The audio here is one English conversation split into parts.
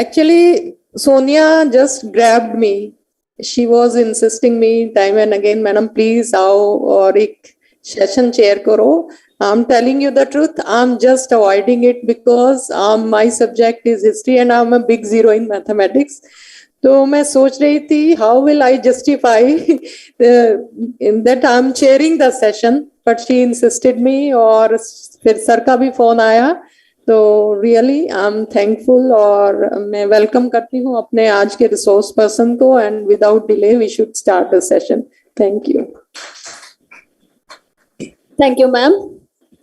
Actually, Sonia just grabbed me. She was insisting me time and again, madam, please आओ और एक session chair करो. I'm telling you the truth. I'm just avoiding it because my subject is history and I'm a big zero in mathematics. तो मैं सोच रही थी how will I justify in that I'm chairing the session, but she insisted me और फिर sir का भी phone आया. तो रियली आई एम थैंकफुल और मैं वेलकम करती हूँ अपने आज के रिसोर्स पर्सन को and without delay we should start the session. Thank you. Thank you, ma'am.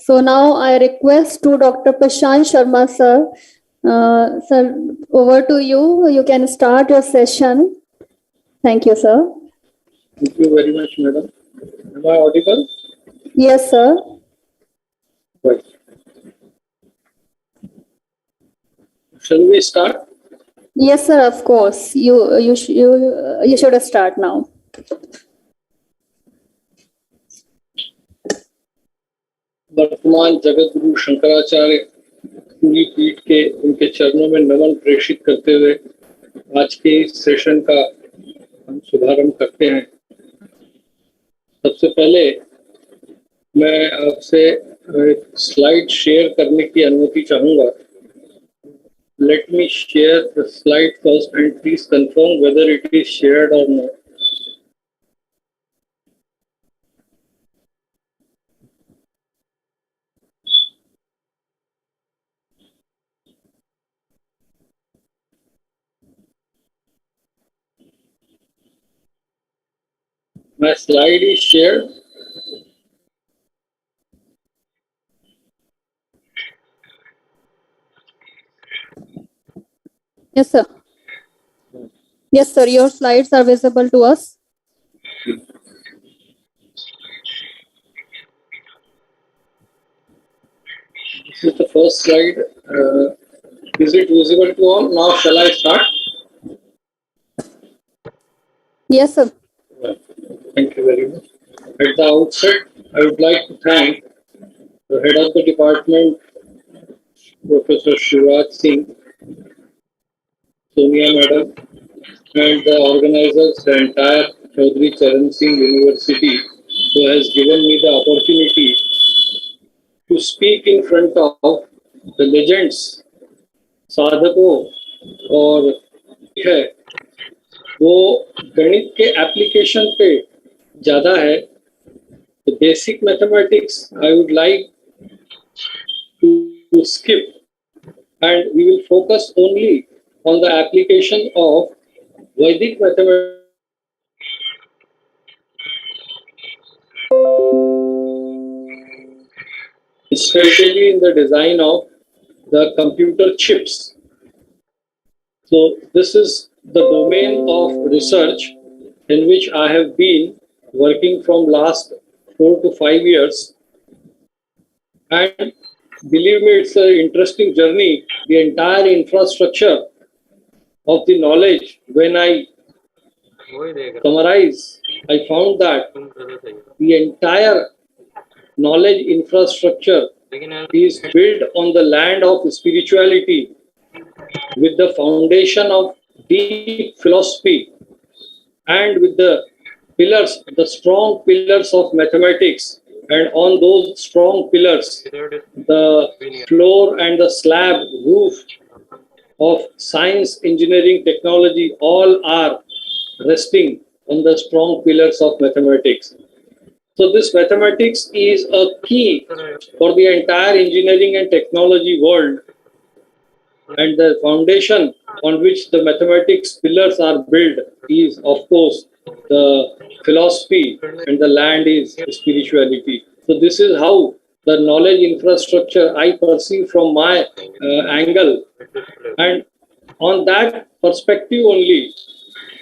So now I request to Dr. Prashant Sharma, sir. Sir, over to you. You can start your session. Thank you, sir. Thank you very much, madam. Am I audible? Yes, sir. Right. Shall we start? Yes, sir. Of course. You should start now. वर्तमान जगत गुरु शंकराचार्य पूरी पीठ के उनके चरणों में नमन प्रेषित करते हुए आज के इस सेशन का हम शुभारंभ करते हैं. सबसे पहले मैं आपसे एक स्लाइड शेयर करने की अनुमति चाहूंगा. Let me share the slide first and please confirm whether it is shared or not. My slide is shared. Yes, sir. Yes, sir. Your slides are visible to us. This is the first slide. Is it visible to all? Now shall I start? Yes, sir. Thank you very much. At the outset, I would like to thank the head of the department, Professor Shivraj Singh, Sonia Madam, and the organizers, the entire Chaudhry Charan Singh University, who has given me the opportunity to speak in front of the legends, साधकों और है वो गणित के application पे ज़्यादा है. The basic mathematics I would like to skip and we will focus only on the application of Vedic mathematics, especially in the design of the computer chips. So this is the domain of research in which I have been working from last 4 to 5 years. And believe me, it's an interesting journey. The entire infrastructure of the knowledge, when I summarize, I found that the entire knowledge infrastructure is built on the land of spirituality with the foundation of deep philosophy and with the pillars, the strong pillars of mathematics, and on those strong pillars, the floor and the slab roof of science, engineering, technology, all are resting on the strong pillars of mathematics. So this mathematics is a key for the entire engineering and technology world, and the foundation on which the mathematics pillars are built is, of course, the philosophy, and the land is spirituality. So this is how the knowledge infrastructure I perceive from my angle, and on that perspective only,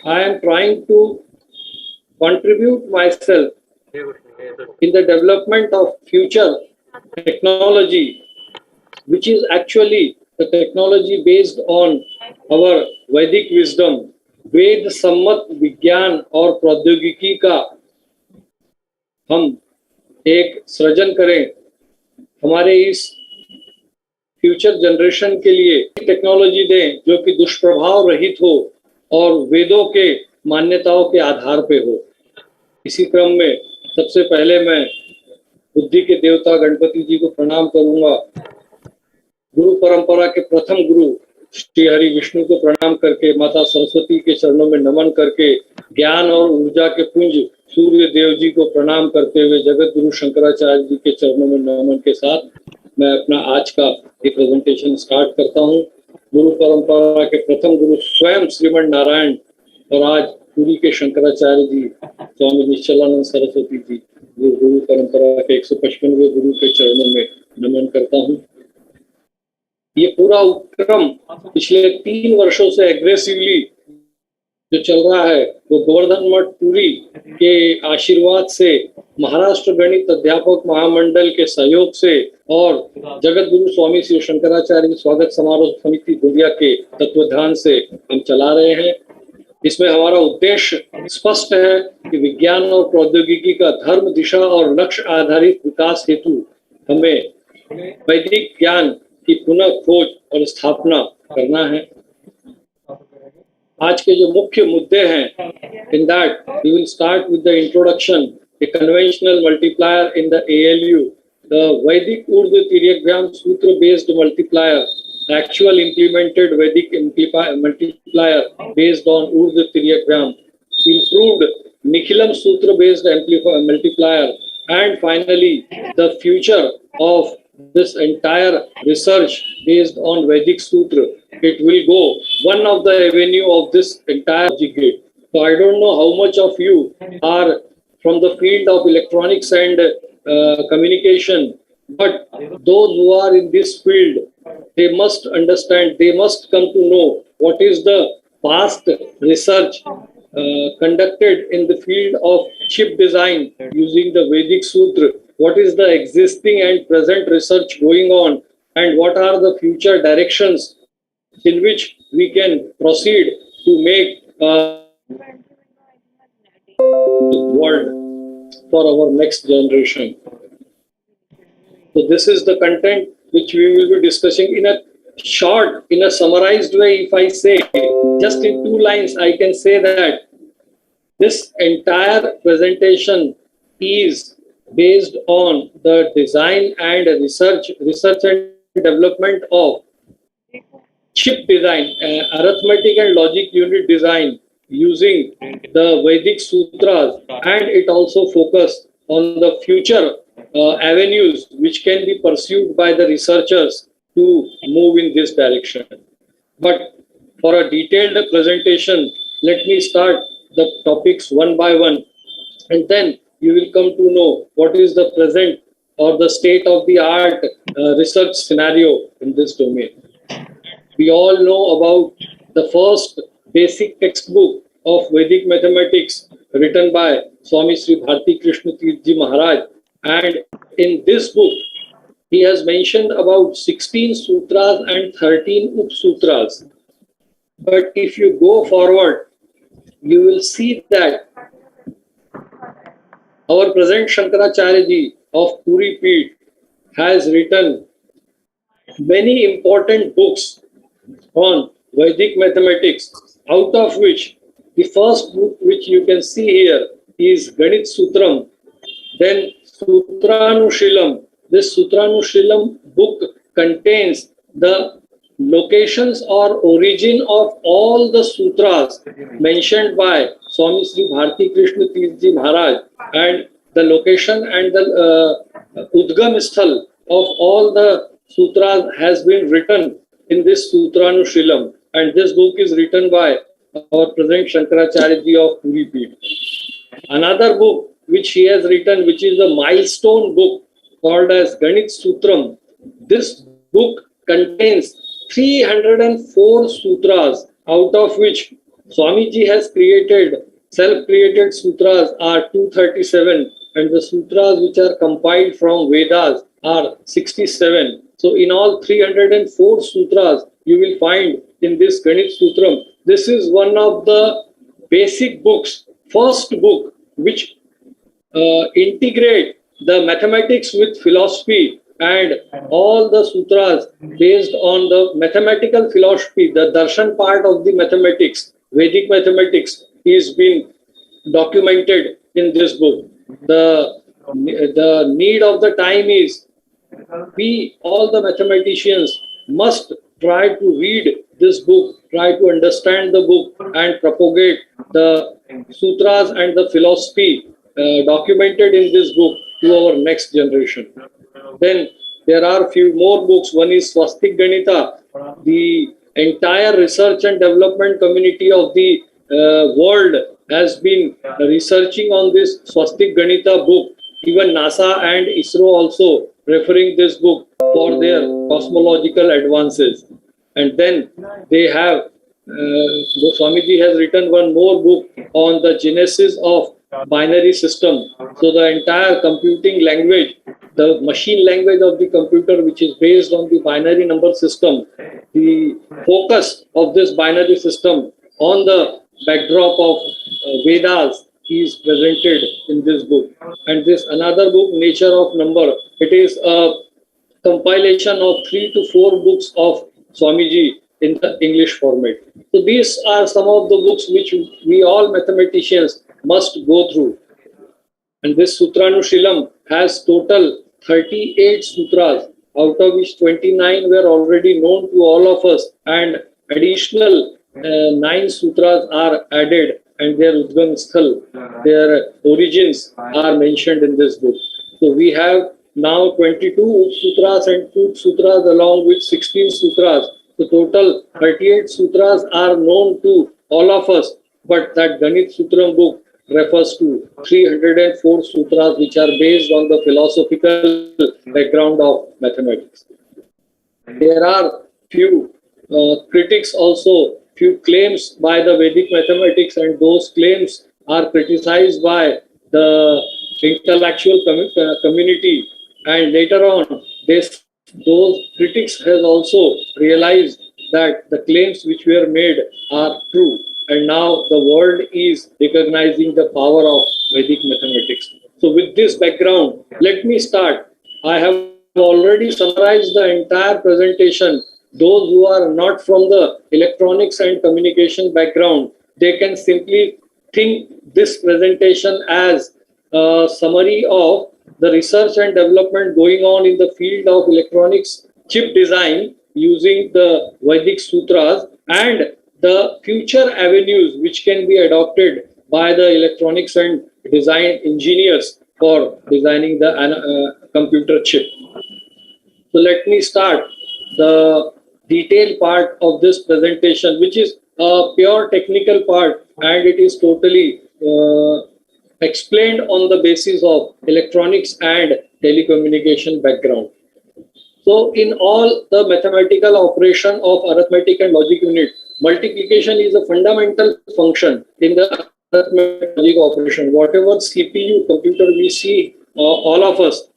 I am trying to contribute myself in the development of future technology, which is actually the technology based on our Vedic wisdom, वेद सम्मत विज्ञान और प्रौद्योगिकी का हम एक सृजन करें. हमारे इस फ्यूचर जनरेशन के लिए टेक्नोलॉजी दें जो कि दुष्प्रभाव रहित हो और वेदों के मान्यताओं के आधार पे हो। इसी क्रम में सबसे पहले मैं बुद्धि के देवता गणपति जी को प्रणाम करूंगा। गुरु परंपरा के प्रथम गुरु श्री हरि विष्णु को प्रणाम करके, माता सरस्वती के चरणों में नमन करके, ज्ञान और ऊर्जा के पुंज सूर्य देव जी को प्रणाम करते हुए, जगत गुरु शंकराचार्य जी के चरणों में नमन के साथ मैं अपना आज का ये प्रेजेंटेशन स्टार्ट करता हूँ। गुरु परंपरा के प्रथम गुरु स्वयं श्रीमन नारायण और आज पुरी के शंकराचार्य जी स्वामी निश्चलानंद सरस्वती जी, गुरु परंपरा के 155वें गुरु के चरणों में नमन करता हूँ। ये पूरा उपक्रम पिछले 3 वर्षों से एग्रेसिवली जो चल रहा है वो गोवर्धन मठ पुरी के आशीर्वाद से, महाराष्ट्र गणित अध्यापक महामंडल के सहयोग से और जगत गुरु स्वामी श्री शंकराचार्य स्वागत समारोह समिति दुनिया के तत्वाधान से हम चला रहे हैं। इसमें हमारा उद्देश्य स्पष्ट है कि विज्ञान और प्रौद्योगिकी का धर्म, दिशा और लक्ष्य आधारित विकास हेतु हमें वैदिक ज्ञान की पुनः खोज और स्थापना करना है। आज के जो मुख्य मुद्दे हैं, in that we will start with the introduction, a conventional multiplier in the ALU, the Vedic Urdu Tiryakvyam Sutra based multiplier, actual implemented Vedic multiplier based on Urdu Tiryakvyam, improved Nikhilam Sutra based multiplier, and finally the future of this entire research based on Vedic Sutra. It will go one of the avenue of this entire gate. So I don't know how much of you are from the field of electronics and communication, but those who are in this field, they must understand, they must come to know what is the past research conducted in the field of chip design using the Vedic Sutra. What is the existing and present research going on, and what are the future directions in which we can proceed to make a world for our next generation. So this is the content which we will be discussing in a short, in a summarized way. If I say just in 2 lines, I can say that this entire presentation is based on the design and research and development of chip design, arithmetic and logic unit design using the Vedic Sutras, and it also focused on the future avenues which can be pursued by the researchers to move in this direction. But for a detailed presentation, let me start the topics one by one, and then you will come to know what is the present or the state of the art research scenario in this domain. We all know about the first basic textbook of Vedic mathematics written by Swami Sri Bharti Krishna Tirth Maharaj, and in this book he has mentioned about 16 sutras and 13 up-sutras. But if you go forward, you will see that our present Shankaracharya ji of Puri Peeth has written many important books on Vedic mathematics, out of which the first book which you can see here is Ganit Sutram, then Sutranushrilam. This Sutranushrilam book contains the locations or origin of all the sutras mentioned by Swami Sri Bharti Krishna Tirth Ji Maharaj, and the location and the Udgam Sthal of all the sutras has been written in this Sutranushrilam, and this book is written by our present Shankaracharya ji of Puri Peeth. Another book which he has written, which is a milestone book called as Ganit Sutram. This book contains 304 sutras, out of which Swamiji has created, self-created sutras are 237, and the sutras which are compiled from Vedas are 67. So in all 304 sutras you will find in this Ganit Sutram. This is one of the basic books, first book which integrate the mathematics with philosophy and all the sutras based on the mathematical philosophy, the darshan part of the mathematics, Vedic mathematics, is being documented in this book. The need of the time is we, all the mathematicians, must try to read this book, try to understand the book, and propagate the sutras and the philosophy documented in this book to our next generation. Then there are few more books. One is Swastik Ganita. The entire research and development community of the world has been researching on this Swastik Ganita book. Even NASA and ISRO also referring this book for their cosmological advances. And then they have, Swamiji has written one more book on the genesis of binary system. So the entire computing language, the machine language of the computer, which is based on the binary number system, the focus of this binary system on the backdrop of Vedas is presented in this book. And this another book, Nature of Number, it is a compilation of 3 to 4 books of Swamiji in the English format. So these are some of the books which we all mathematicians must go through. And this Sutranushrilam has total 38 sutras, out of which 29 were already known to all of us, and additional 9 sutras are added, and their Udgam Sthal, their origins are mentioned in this book. So we have now 22 sutras and 2 sutras along with 16 sutras. The total 38 sutras are known to all of us, but that Ganit Sutram book refers to 304 sutras which are based on the philosophical background of mathematics. There are few critics also, few claims by the Vedic mathematics, and those claims are criticized by the intellectual community, and later on those critics has also realized that the claims which were made are true, and now the world is recognizing the power of Vedic mathematics. So with this background, let me start. I have already summarized the entire presentation. Those who are not from the electronics and communication background, they can simply think this presentation as a summary of the research and development going on in the field of electronics chip design using the Vedic sutras and the future avenues which can be adopted by the electronics and design engineers for designing the computer chip. So let me start the detailed part of this presentation, which is a pure technical part, and it is totally explained on the basis of electronics and telecommunication background. So in all the mathematical operation of arithmetic and logic unit, multiplication is a fundamental function in the arithmetic logic operation. Whatever CPU computer we see, all of us,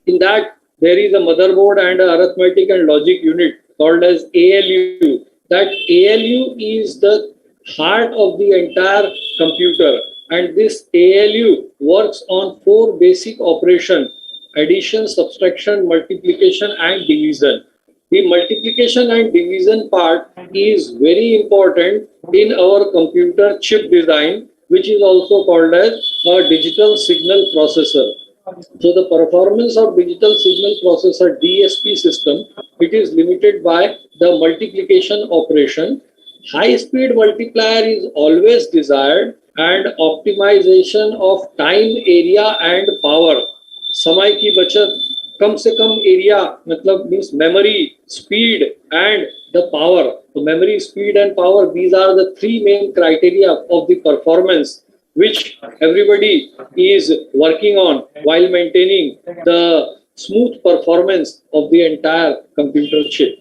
in that there is a motherboard and an arithmetic and logic unit called as ALU. That ALU is the heart of the entire computer, and this ALU works on 4 basic operations: addition, subtraction, multiplication and division. The multiplication and division part is very important in our computer chip design, which is also called as a digital signal processor. So the performance of digital signal processor DSP system, it is limited by the multiplication operation. High speed multiplier is always desired, and optimization of time, area and power. समय की बचत, कम से कम area मतलब means memory, speed and the power. So memory, speed and power, these are the 3 main criteria of the performance which everybody is working on while maintaining the smooth performance of the entire computer chip.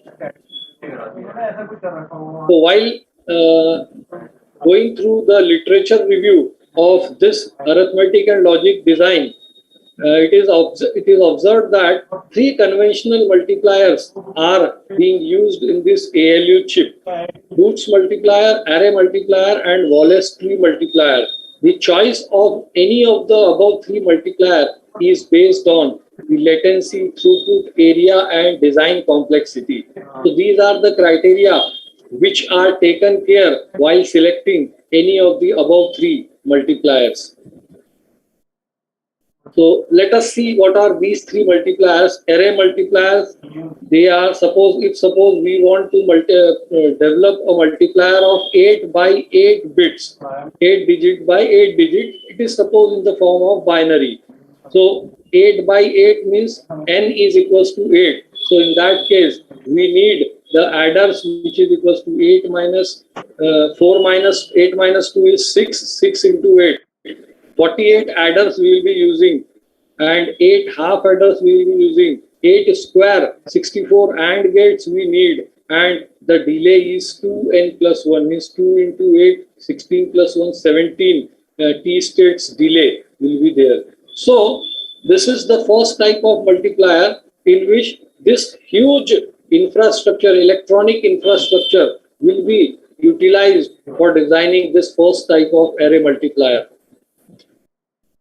So while going through the literature review of this arithmetic and logic design, it is observed that 3 conventional multipliers are being used in this ALU chip: Booth's multiplier, array multiplier and Wallace tree multiplier. The choice of any of the above 3 multiplier is based on the latency, throughput, area, and design complexity. So these are the criteria which are taken care while selecting any of the above three multipliers. So let us see what are these three multipliers. Array multipliers, they are suppose we want to develop a multiplier of 8 by 8 bits, 8 digit by 8 digit, it is suppose in the form of binary. So 8 by 8 means n is equals to 8. So in that case, we need the adders which is equals to 8 minus 4 minus 8 minus 2 is 6, 6 into 8. 48 adders we will be using and 8 half adders we will be using, 8 square, 64 AND gates we need, and the delay is 2n plus 1 means 2 into 8, 16 plus 1, 17 t states delay will be there. So this is the first type of multiplier in which this huge infrastructure, electronic infrastructure will be utilized for designing this first type of array multiplier.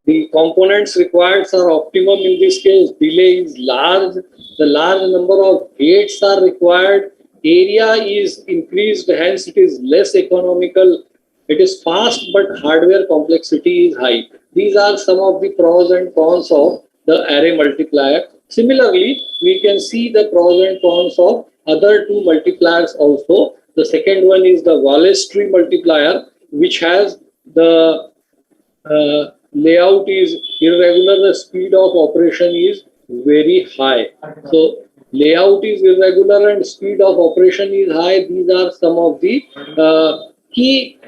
The components required are optimum in this case. Delay is large. The large number of gates are required. Area is increased, hence it is less economical. It is fast, but hardware complexity is high. These are some of the pros and cons of the array multiplier. Similarly, we can see the pros and cons of other two multipliers also. The second one is the Wallace tree multiplier, which has the layout is irregular, the speed of operation is very high. So layout is irregular and speed of operation is high. These are some of the key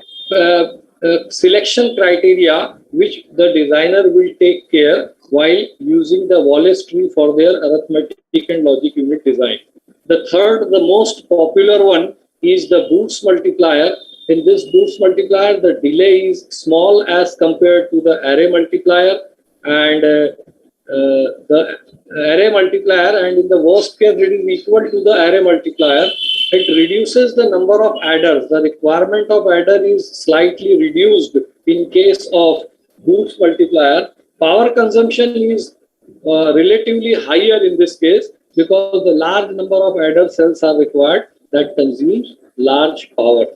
selection criteria which the designer will take care while using the Wallace tree for their arithmetic and logic unit design. The third, the most popular one is the Boots multiplier. In this Boots multiplier, the delay is small as compared to the array multiplier, and the array multiplier, and in the worst case, it is equal to the array multiplier. It reduces the number of adders. The requirement of adder is slightly reduced in case of Boots multiplier. Power consumption is relatively higher in this case because the large number of adder cells are required that consumes large power.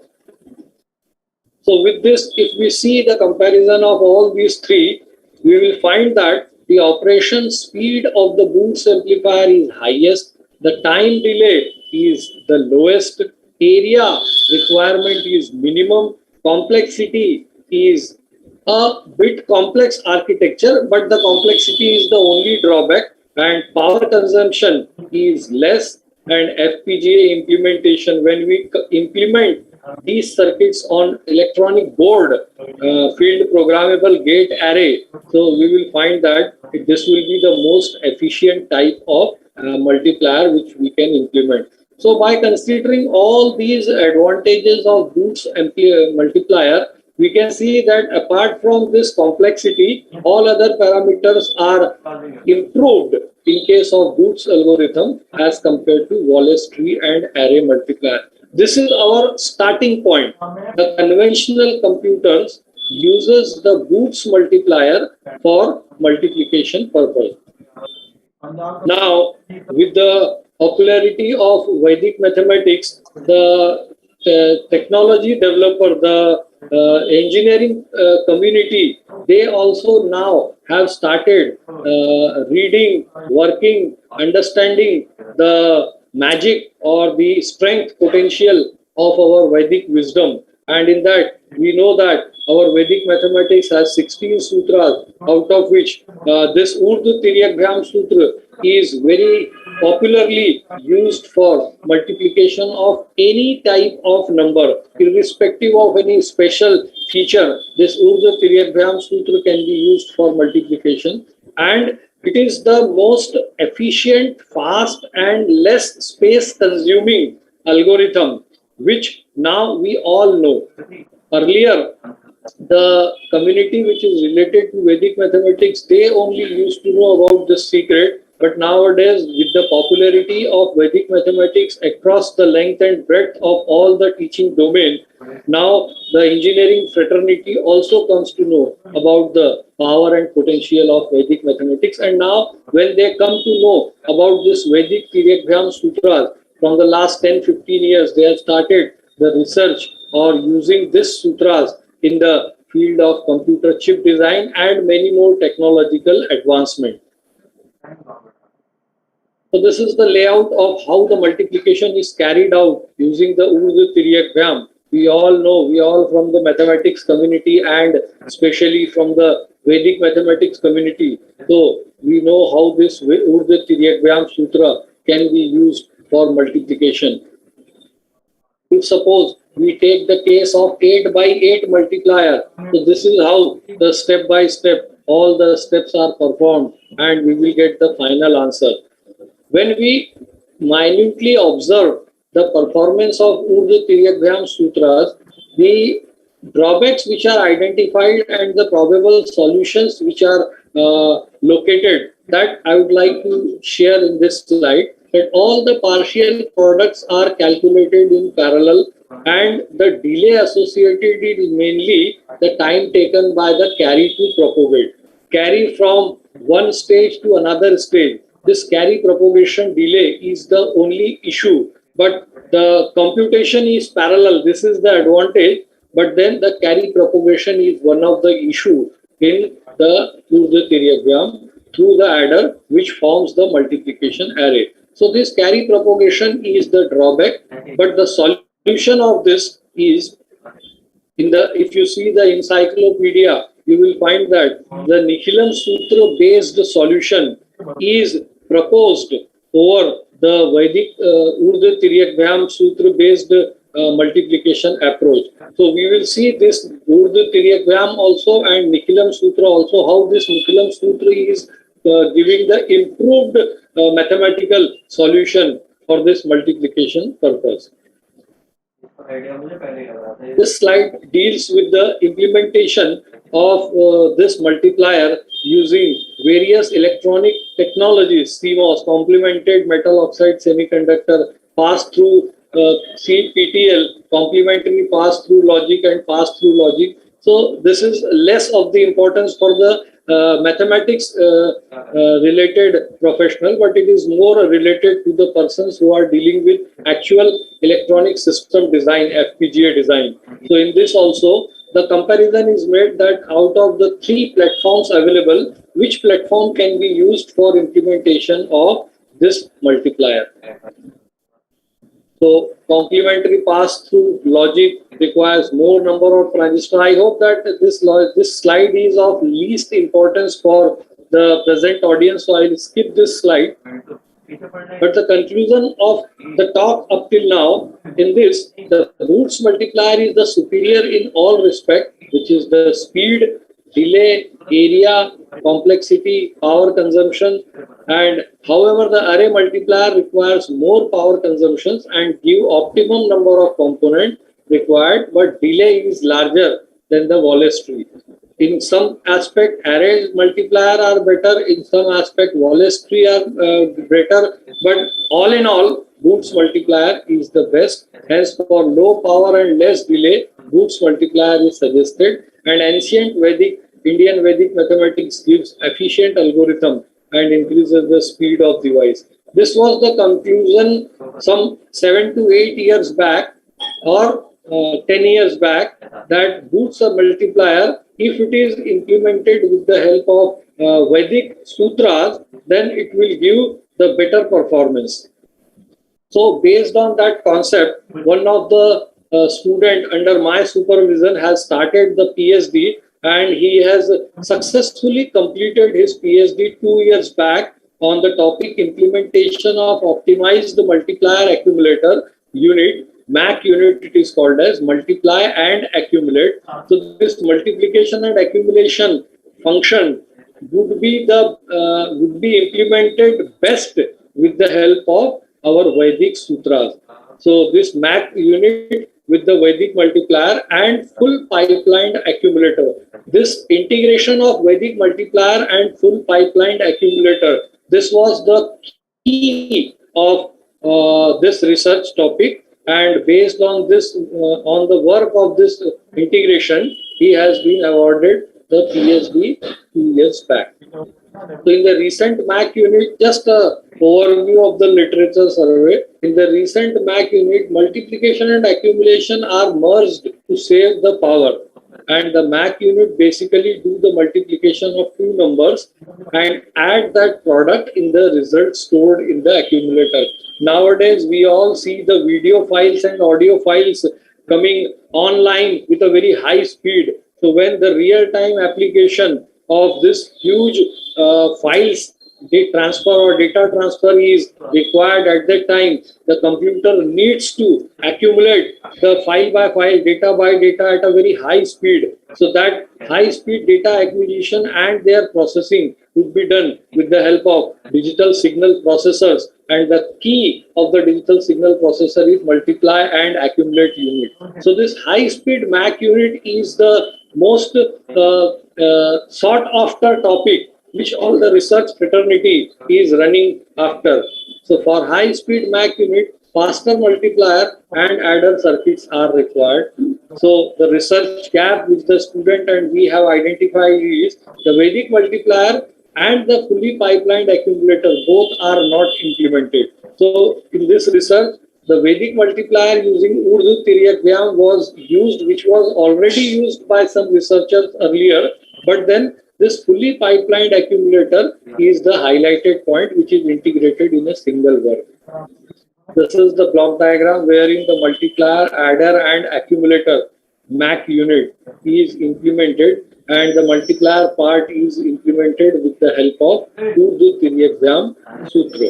So with this, if we see the comparison of all these three, we will find that the operation speed of the Boots amplifier is highest, the time delay is the lowest, area requirement is minimum, complexity is a bit complex architecture, but the complexity is the only drawback, and power consumption is less, and FPGA implementation, when we implement these circuits on electronic board, field programmable gate array, so we will find that this will be the most efficient type of multiplier which we can implement. So by considering all these advantages of Boots multiplier, we can see that apart from this complexity, all other parameters are improved in case of Boots algorithm as compared to Wallace tree and array multiplier. This is our starting point. The conventional computers uses the Boots multiplier for multiplication purpose. Now, with the popularity of Vedic mathematics, the technology developer, the engineering community, they also now have started reading, working, understanding the magic or the strength potential of our Vedic wisdom. And in that, we know that our Vedic mathematics has 16 sutras, out of which this Urdu Tiryagram Sutra is very popularly used for multiplication of any type of number, irrespective of any special feature. This Urdu Tiryagram Sutra can be used for multiplication, and it is the most efficient, fast, and less space-consuming algorithm, which now we all know. Earlier, the community which is related to Vedic mathematics, they only used to know about this secret. But nowadays, with the popularity of Vedic mathematics across the length and breadth of all the teaching domain, now the engineering fraternity also comes to know about the power and potential of Vedic mathematics. And now when they come to know about this Vedic Tiryakvyam Sutras, from the last 10-15 years, they have started the research or using this sutras in the field of computer chip design and many more technological advancement. So this is the layout of how the multiplication is carried out using the Urdu Tiryakvyam. We all know, we all from the mathematics community and especially from the Vedic mathematics community. So we know how this Urdu Tiryakvyam Sutra can be used for multiplication. If suppose we take the case of 8 by 8 multiplier, so this is how the step by step all the steps are performed and we will get the final answer. When we minutely observe the performance of Urdu Tiryakvyam Sutras, the drawbacks which are identified and the probable solutions which are located, that I would like to share in this slide. That all the partial products are calculated in parallel and the delay associated is mainly the time taken by the carry to propagate. Carry from one stage to another stage. This carry propagation delay is the only issue, but the computation is parallel. This is the advantage, but then the carry propagation is one of the issue in the Urdu Tiryakvyam through the adder which forms the multiplication array. So this carry propagation is the drawback, but the solution of this is in the, if you see the encyclopedia, you will find that the Nikhilam Sutra based solution is proposed over the Vedic Urdu Tiryakvyam Sutra based multiplication approach. So we will see this Urdu Tiryakvyam also and Nikhilam Sutra also, how this Nikhilam Sutra is giving the improved mathematical solution for this multiplication purpose. This slide deals with the implementation of this multiplier using various electronic technologies, CMOS, complemented metal oxide semiconductor, pass-through CPTL, complementary pass-through logic and pass-through logic. So this is less of the importance for the mathematics related professional, but it is more related to the persons who are dealing with actual electronic system design, FPGA design. So in this also, the comparison is made that out of the 3 platforms available, which platform can be used for implementation of this multiplier. So complementary pass-through logic requires more number of transistors. I hope that this slide is of least importance for the present audience, so I will skip this slide. But the conclusion of the talk up till now, in this, the Booth's multiplier is the superior in all respect, which is the speed, delay, area, complexity, power consumption, and however the array multiplier requires more power consumptions and give optimum number of components required, but delay is larger than the Wallace tree. In some aspect, array multiplier are better, in some aspect Wallace tree are better, but all in all, Booth's multiplier is the best. Hence, for low power and less delay, Booth's multiplier is suggested, and ancient Indian Vedic mathematics gives efficient algorithm and increases the speed of device. This was the conclusion some 7 to 8 years back or 10 years back, that Booth's multiplier, if it is implemented with the help of Vedic sutras, then it will give the better performance. So based on that concept, one of the student under my supervision has started the PhD, and he has successfully completed his PhD 2 years back on the topic implementation of optimized multiplier accumulator unit. MAC unit it is called as, multiply and accumulate. So this multiplication and accumulation function would be implemented best with the help of our Vedic sutras. So this MAC unit with the Vedic multiplier and full pipelined accumulator. This integration of Vedic multiplier and full pipelined accumulator, this was the key of this research topic. And based on this, on the work of this integration, he has been awarded the PhD 2 years back. So in the recent MAC unit, just a overview of the literature survey. In the recent MAC unit, multiplication and accumulation are merged to save the power. And the MAC unit basically do the multiplication of two numbers and add that product in the result stored in the accumulator. Nowadays, we all see the video files and audio files coming online with a very high speed. So when the real-time application of this huge files transfer or data transfer is required at that time, the computer needs to accumulate the file by file, data by data at a very high speed. So that high speed data acquisition and their processing would be done with the help of digital signal processors. And the key of the digital signal processor is multiply and accumulate unit. So this high speed MAC unit is the most sought after topic which all the research fraternity is running after. So for high speed MAC unit, faster multiplier and adder circuits are required. So the research gap which the student and we have identified is the Vedic multiplier and the fully pipelined accumulator both are not implemented. So in this research, the Vedic multiplier using Urdu Tiryakvyam was used, which was already used by some researchers earlier, but then this fully pipelined accumulator is the highlighted point which is integrated in a single work. This is the block diagram wherein the multiplier, adder and accumulator MAC unit is implemented, and the multiplier part is implemented with the help of Urdu Tiryakvyam Sutra.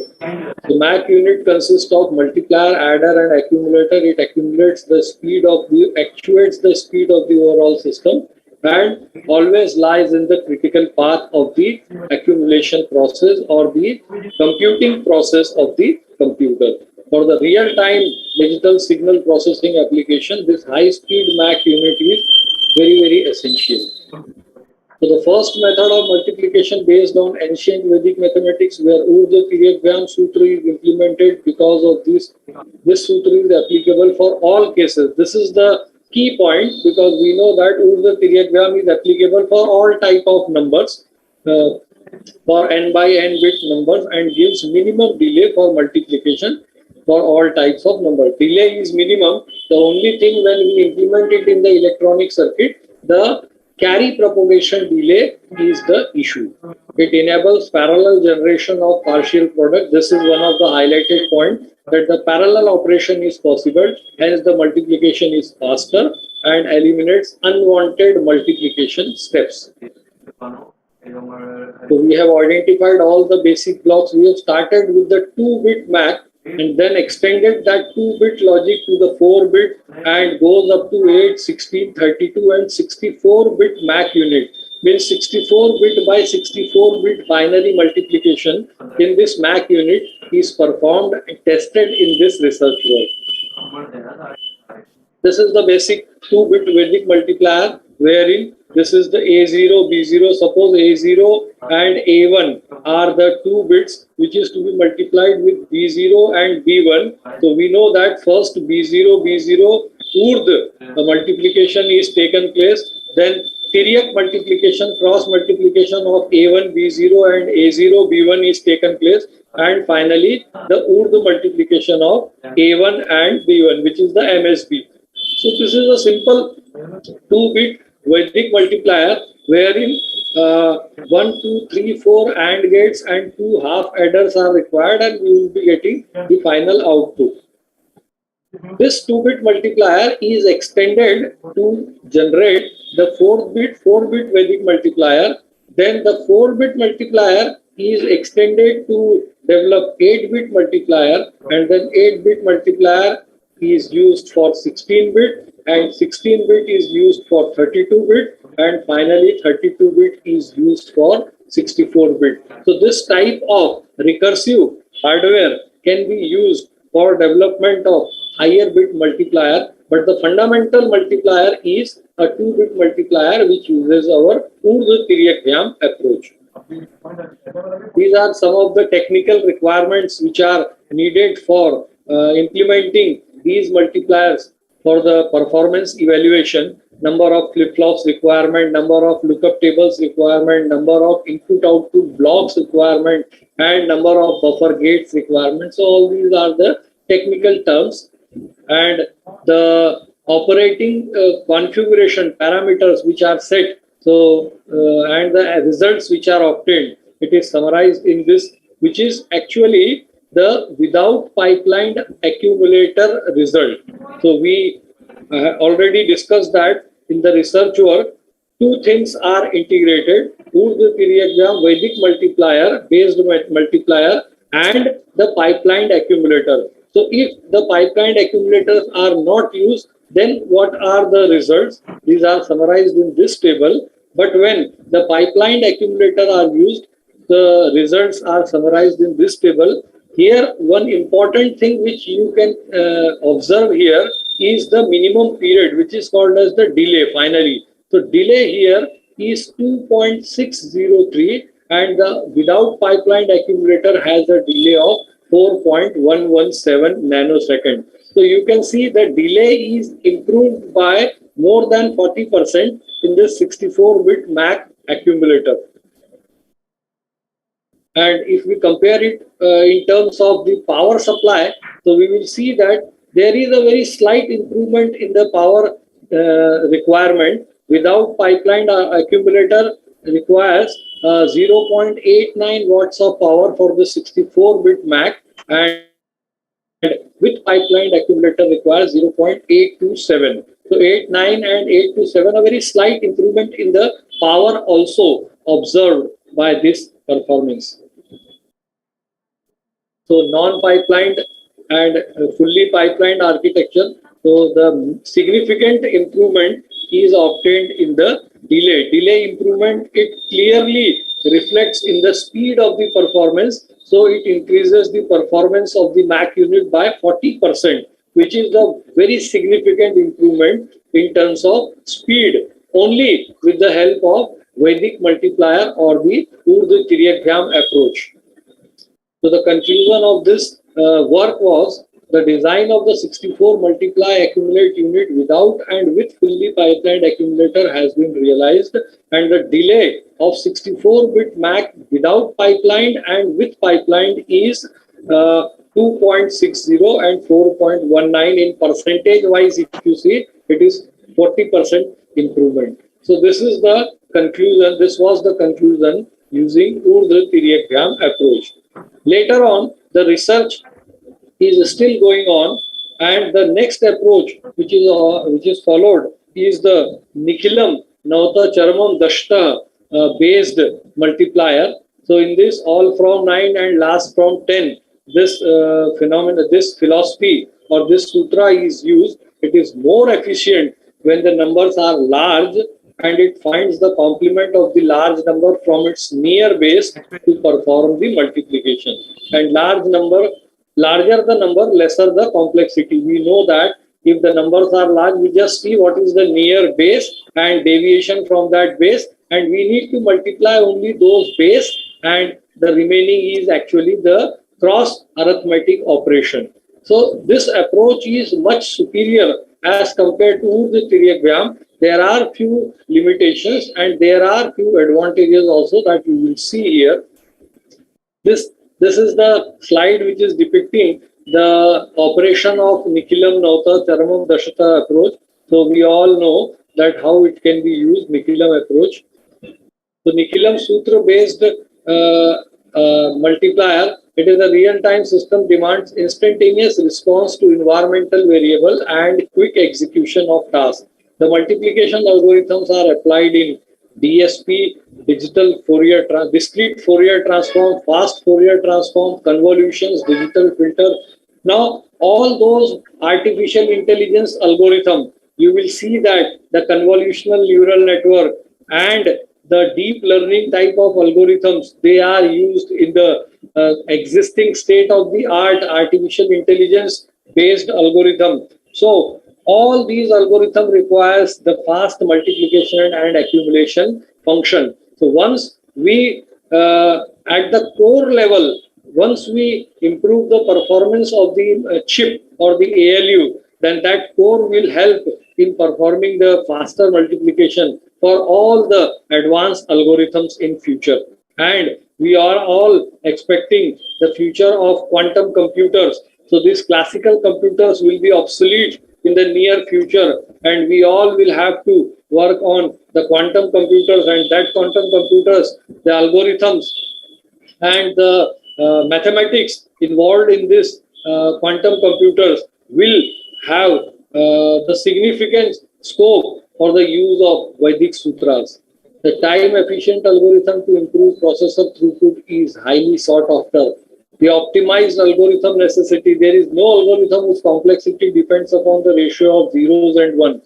The MAC unit consists of multiplier, adder and accumulator. It accumulates the speed of actuates the speed of the overall system and always lies in the critical path of the accumulation process or the computing process of the computer. For the real-time digital signal processing application, this high-speed MAC unit is very, very essential. So the first method of multiplication based on ancient Vedic mathematics, where Urdu Tiryakvyam Sutra is implemented because of this sutra is applicable for all cases. This is the key point because we know that Urdu Tiryakvyam is applicable for all type of numbers, for n by n bit numbers, and gives minimum delay for multiplication for all types of numbers. Delay is minimum. The only thing when we implement it in the electronic circuit, the carry propagation delay is the issue. It enables parallel generation of partial product. This is one of the highlighted points, that the parallel operation is possible, hence the multiplication is faster and eliminates unwanted multiplication steps. So we have identified all the basic blocks. We have started with the 2-bit MAC and then extended that 2-bit logic to the 4-bit and goes up to 8, 16, 32 and 64-bit MAC unit. Means 64-bit by 64-bit binary multiplication in this MAC unit is performed and tested in this research work. This is the basic 2-bit Vedic multiplier, wherein this is the A0, B0. Suppose A0 and A1 are the 2 bits which is to be multiplied with B0 and B1. So we know that first B0, Urd, the multiplication is taken place. Then Tiryak multiplication, cross multiplication of A1, B0 and A0, B1 is taken place. And finally, the Urd multiplication of A1 and B1, which is the MSB. So this is a simple 2-bit Vedic multiplier wherein 1, 2, 3, 4 AND gates and 2 half adders are required, and we will be getting the final output. This 2-bit multiplier is extended to generate the 4-bit Vedic multiplier. Then the 4-bit multiplier is extended to develop 8-bit multiplier, and then 8-bit multiplier is used for 16-bit, and 16-bit is used for 32-bit, and finally 32-bit is used for 64-bit. So this type of recursive hardware can be used for development of higher bit multiplier, but the fundamental multiplier is a 2-bit multiplier which uses our Urdu Tiryakvyam approach. These are some of the technical requirements which are needed for implementing these multipliers for the performance evaluation. number of flip-flops requirement, number of lookup tables requirement, number of input-output blocks requirement, and number of buffer gates requirements. So all these are the technical terms, and the operating configuration parameters which are set. So and the results which are obtained, it is summarized in this, which is actually the without pipelined accumulator result. So we already discussed that in the research work, two things are integrated: Urdhva Vedic multiplier, based multiplier, and the pipelined accumulator. So if the pipelined accumulators are not used, then what are the results? These are summarized in this table. But when the pipelined accumulator are used, the results are summarized in this table. Here, one important thing which you can observe here is the minimum period, which is called as the delay finally. So delay here is 2.603, and the without pipelined accumulator has a delay of 4.117 nanosecond. So you can see the delay is improved by more than 40% in this 64-bit MAC accumulator. And if we compare it in terms of the power supply, so we will see that there is a very slight improvement in the power requirement. Without pipelined accumulator requires 0.89 watts of power for the 64-bit MAC, and with pipelined accumulator requires 0.827. So 89 and 827, a very slight improvement in the power also observed by this performance. So non-pipelined and fully pipelined architecture. So the significant improvement is obtained in the delay. Delay improvement, it clearly reflects in the speed of the performance. So it increases the performance of the MAC unit by 40%, which is a very significant improvement in terms of speed, only with the help of Vedic multiplier or the Urdhva approach. So the conclusion of this work was the design of the 64 multiply accumulate unit without and with fully pipelined accumulator has been realized, and the delay of 64-bit MAC without pipelined and with pipelined is 2.60 and 4.19 in percentage wise. If you see, it is 40% improvement. So this is the conclusion. This was the conclusion using Urdhva approach. Later on, the research is still going on, and the next approach which is followed is the Nikhilam Nauta Charmam Dashta based multiplier. So in this, all from 9 and last from 10, this phenomenon, this philosophy or this sutra is used. It is more efficient when the numbers are large, and it finds the complement of the large number from its near base to perform the multiplication. And larger the number, lesser the complexity. We know that if the numbers are large, we just see what is the near base and deviation from that base, and we need to multiply only those base, and the remaining is actually the cross arithmetic operation. So this approach is much superior as compared to the Urdhva. There are few limitations and there are few advantages also that you will see here. This is the slide which is depicting the operation of Nikhilam Nauta Charamam Dashata approach. So we all know that how it can be used, Nikhilam approach. So Nikhilam Sutra based multiplier, it is a real-time system, demands instantaneous response to environmental variable and quick execution of tasks. The multiplication algorithms are applied in DSP, discrete Fourier transform, fast Fourier transform, convolutions, digital filter. Now, all those artificial intelligence algorithm, you will see that the convolutional neural network and the deep learning type of algorithms, they are used in the existing state of the art artificial intelligence based algorithm. So all these algorithm requires the fast multiplication and accumulation function. So once we at the core level, once we improve the performance of the chip or the ALU, then that core will help in performing the faster multiplication for all the advanced algorithms in future. And we are all expecting the future of quantum computers. So these classical computers will be obsolete in the near future, and we all will have to work on the quantum computers, and that quantum computers, the algorithms and the mathematics involved in this quantum computers will have the significant scope for the use of Vedic sutras. The time-efficient algorithm to improve processor throughput is highly sought after. The optimized algorithm necessity, there is no algorithm whose complexity depends upon the ratio of zeros and ones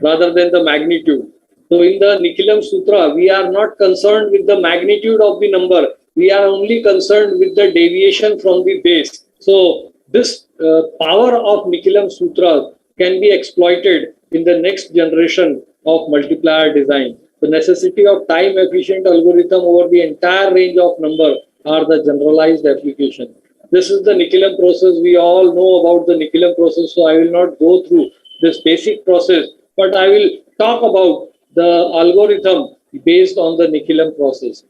rather than the magnitude. So in the Nikhilem Sutra, we are not concerned with the magnitude of the number. We are only concerned with the deviation from the base. So this power of Nikhilem Sutra can be exploited in the next generation of multiplier design. The necessity of time-efficient algorithm over the entire range of number are the generalized application. This is the Nikhilem process. We all know about the Nikhilem process, so I will not go through this basic process, but I will talk about the algorithm based on the Nikhilem process.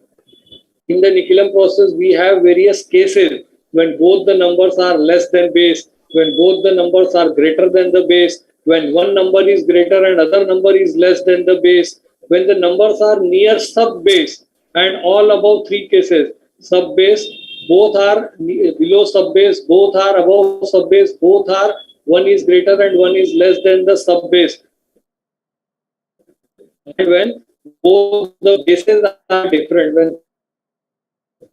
In the Nikhilem process, we have various cases when both the numbers are less than base, when both the numbers are greater than the base, when one number is greater and other number is less than the base, when the numbers are near sub-base, and all above three cases, sub-base, both are below sub-base, both are above sub-base, both are, one is greater and one is less than the sub-base. And when both the bases are different, when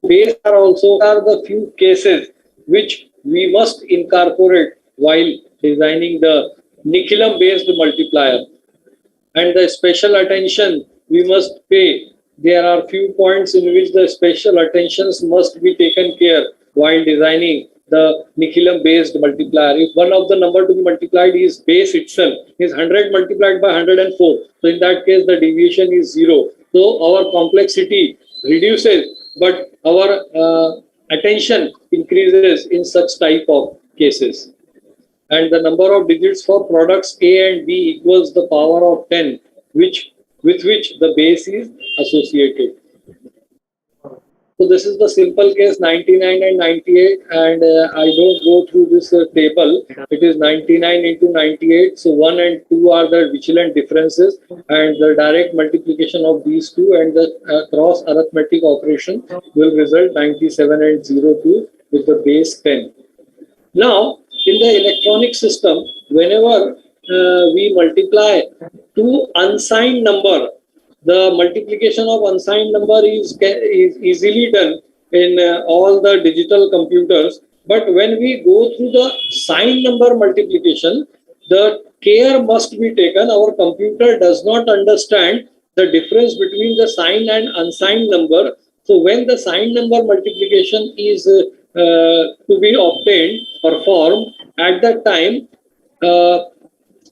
base are also are the few cases which we must incorporate while designing the Nikhilem based multiplier. And the special attention we must pay. There are few points in which the special attentions must be taken care while designing the Nikhilem based multiplier. If one of the number to be multiplied is base itself, is 100 multiplied by 104. So in that case, the deviation is 0. So our complexity reduces, but our attention increases in such type of cases. And the number of digits for products A and B equals the power of 10, with which the base is associated. So this is the simple case 99 and 98, and I don't go through this table. It is 99 into 98. So 1 and 2 are the vigilant differences, and the direct multiplication of these two and the cross arithmetic operation will result 97 and 02 with the base 10. Now, in the electronic system, whenever we multiply two unsigned number, the multiplication of unsigned number is easily done in all the digital computers. But when we go through the signed number multiplication, the care must be taken. Our computer does not understand the difference between the signed and unsigned number. So when the signed number multiplication is to be obtained, performed, at that time,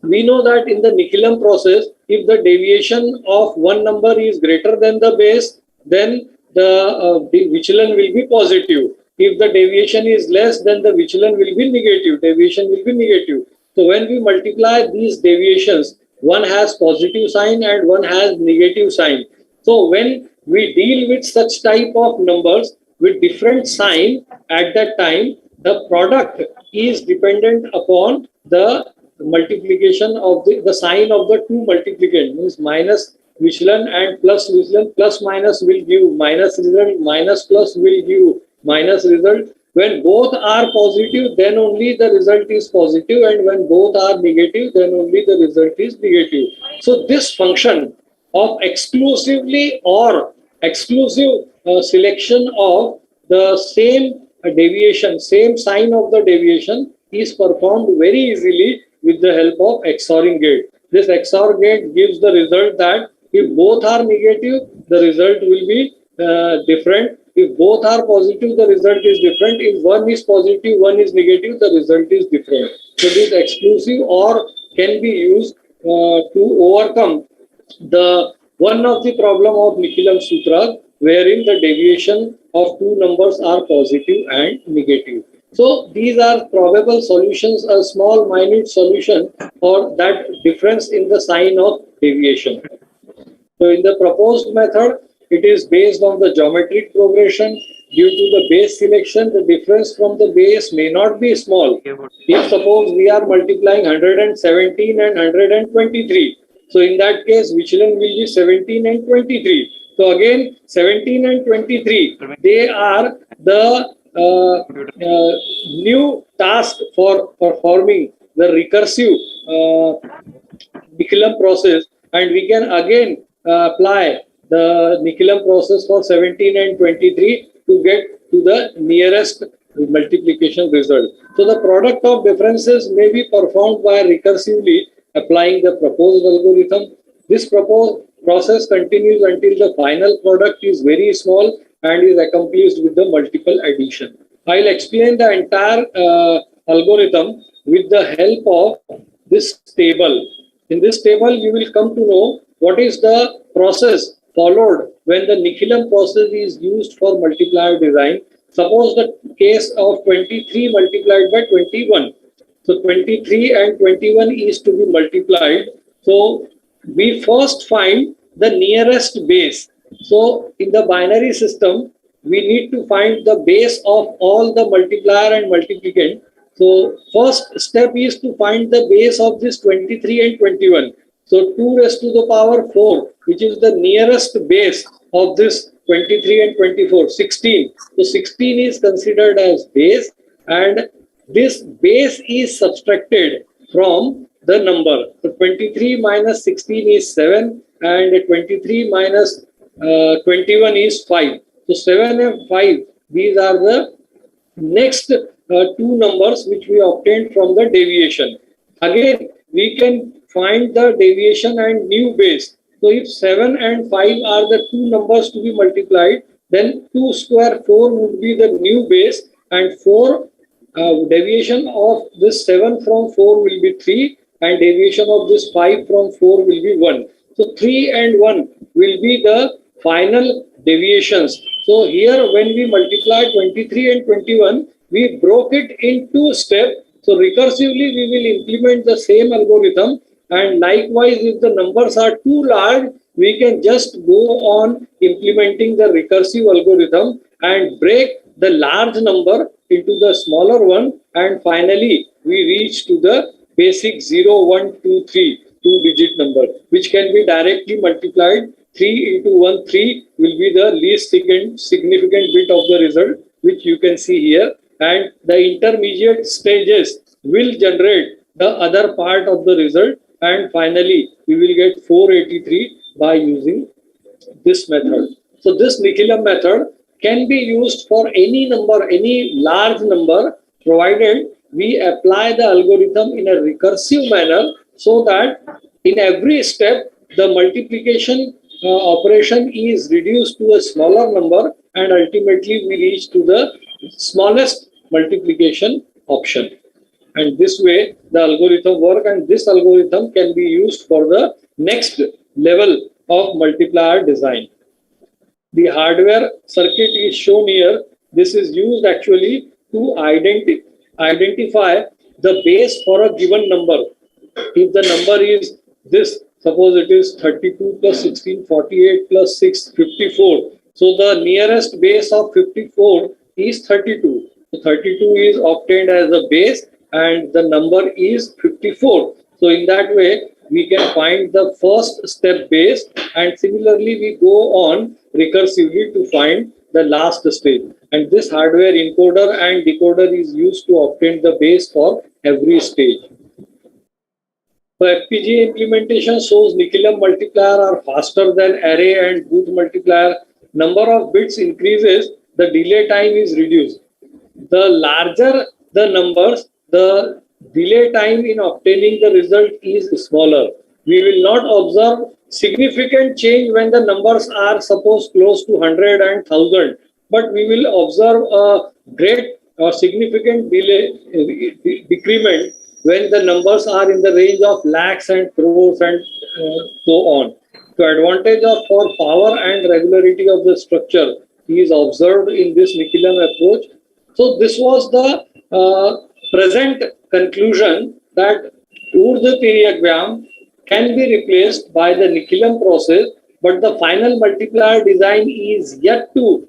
we know that in the Nikhilem process, if the deviation of one number is greater than the base, then the vigilant will be positive. If the deviation is less, then the vigilant will be negative. Deviation will be negative. So when we multiply these deviations, one has positive sign and one has negative sign. So when we deal with such type of numbers with different sign, at that time, the product is dependent upon the multiplication of the sign of the two multiplicand, means minus vigilant and plus vigilant. Plus minus will give minus result, minus plus will give minus result. When both are positive, then only the result is positive, and when both are negative, then only the result is negative. So this function of exclusively or exclusive selection of the same deviation, same sign of the deviation is performed very easily with the help of XORing gate. This XOR gate gives the result that if both are negative, the result will be different. If both are positive, the result is different. If one is positive, one is negative, the result is different. So this exclusive OR can be used to overcome the one of the problem of Nikhilem Sutra, wherein the deviation of two numbers are positive and negative. So these are probable solutions, a small minute solution for that difference in the sign of deviation. So in the proposed method, it is based on the geometric progression. Due to the base selection, the difference from the base may not be small. If suppose we are multiplying 117 and 123, so in that case, Vichlan will be 17 and 23. So again, 17 and 23, they are the new task for performing the recursive Nicolam process, and we can again apply the Nicolam process for 17 and 23 to get to the nearest multiplication result. So the product of differences may be performed by recursively applying the proposed algorithm. This proposed process continues until the final product is very small and is accomplished with the multiple addition. I'll explain the entire algorithm with the help of this table. In this table, you will come to know what is the process followed when the Nicolam process is used for multiplier design. Suppose the case of 23 multiplied by 21. So 23 and 21 is to be multiplied. So we first find the nearest base. So in the binary system, we need to find the base of all the multiplier and multiplicand. So first step is to find the base of this 23 and 21. So 2 raised to the power 4, which is the nearest base of this 23 and 24, 16. So 16 is considered as base, and this base is subtracted from the number. So 23 minus 16 is 7, and 23 minus 21 is 5. So 7 and 5, these are the next two numbers which we obtained from the deviation. Again, we can find the deviation and new base. So if 7 and 5 are the two numbers to be multiplied, then 2 square 4 would be the new base, and 4 deviation of this 7 from 4 will be 3, and deviation of this 5 from 4 will be 1. So 3 and 1 will be the final deviations. So here when we multiply 23 and 21, we broke it in 2 steps. So recursively we will implement the same algorithm, and likewise if the numbers are too large, we can just go on implementing the recursive algorithm and break the large number into the smaller one, and finally we reach to the basic 0, 1, 2, 3 two-digit number, which can be directly multiplied. 3 into 1, 3 will be the least significant bit of the result, which you can see here, and the intermediate stages will generate the other part of the result, and finally we will get 483 by using this method. So this Nicolam method can be used for any number, any large number, provided we apply the algorithm in a recursive manner, so that in every step the multiplication operation is reduced to a smaller number, and ultimately we reach to the smallest multiplication option. And this way the algorithm works, and this algorithm can be used for the next level of multiplier design. The hardware circuit is shown here. This is used actually to identify the base for a given number. If the number is this, suppose it is 32 plus 16, 48 plus 6, 54. So the nearest base of 54 is 32. So 32 is obtained as a base, and the number is 54. So in that way, we can find the first step base, and similarly we go on recursively to find the last stage. And this hardware encoder and decoder is used to obtain the base for every stage. So FPGA implementation shows Nicolam multiplier are faster than array and Booth multiplier. Number of bits increases, the delay time is reduced. The larger the numbers, the delay time in obtaining the result is smaller. We will not observe significant change when the numbers are suppose close to 100 and 1000, but we will observe a great or significant decrement when the numbers are in the range of lakhs and crores and so on. So advantage of for power and regularity of the structure is observed in this Nicolam approach. So this was the present conclusion that Urdhva can be replaced by the Nichilam process, but the final multiplier design is yet to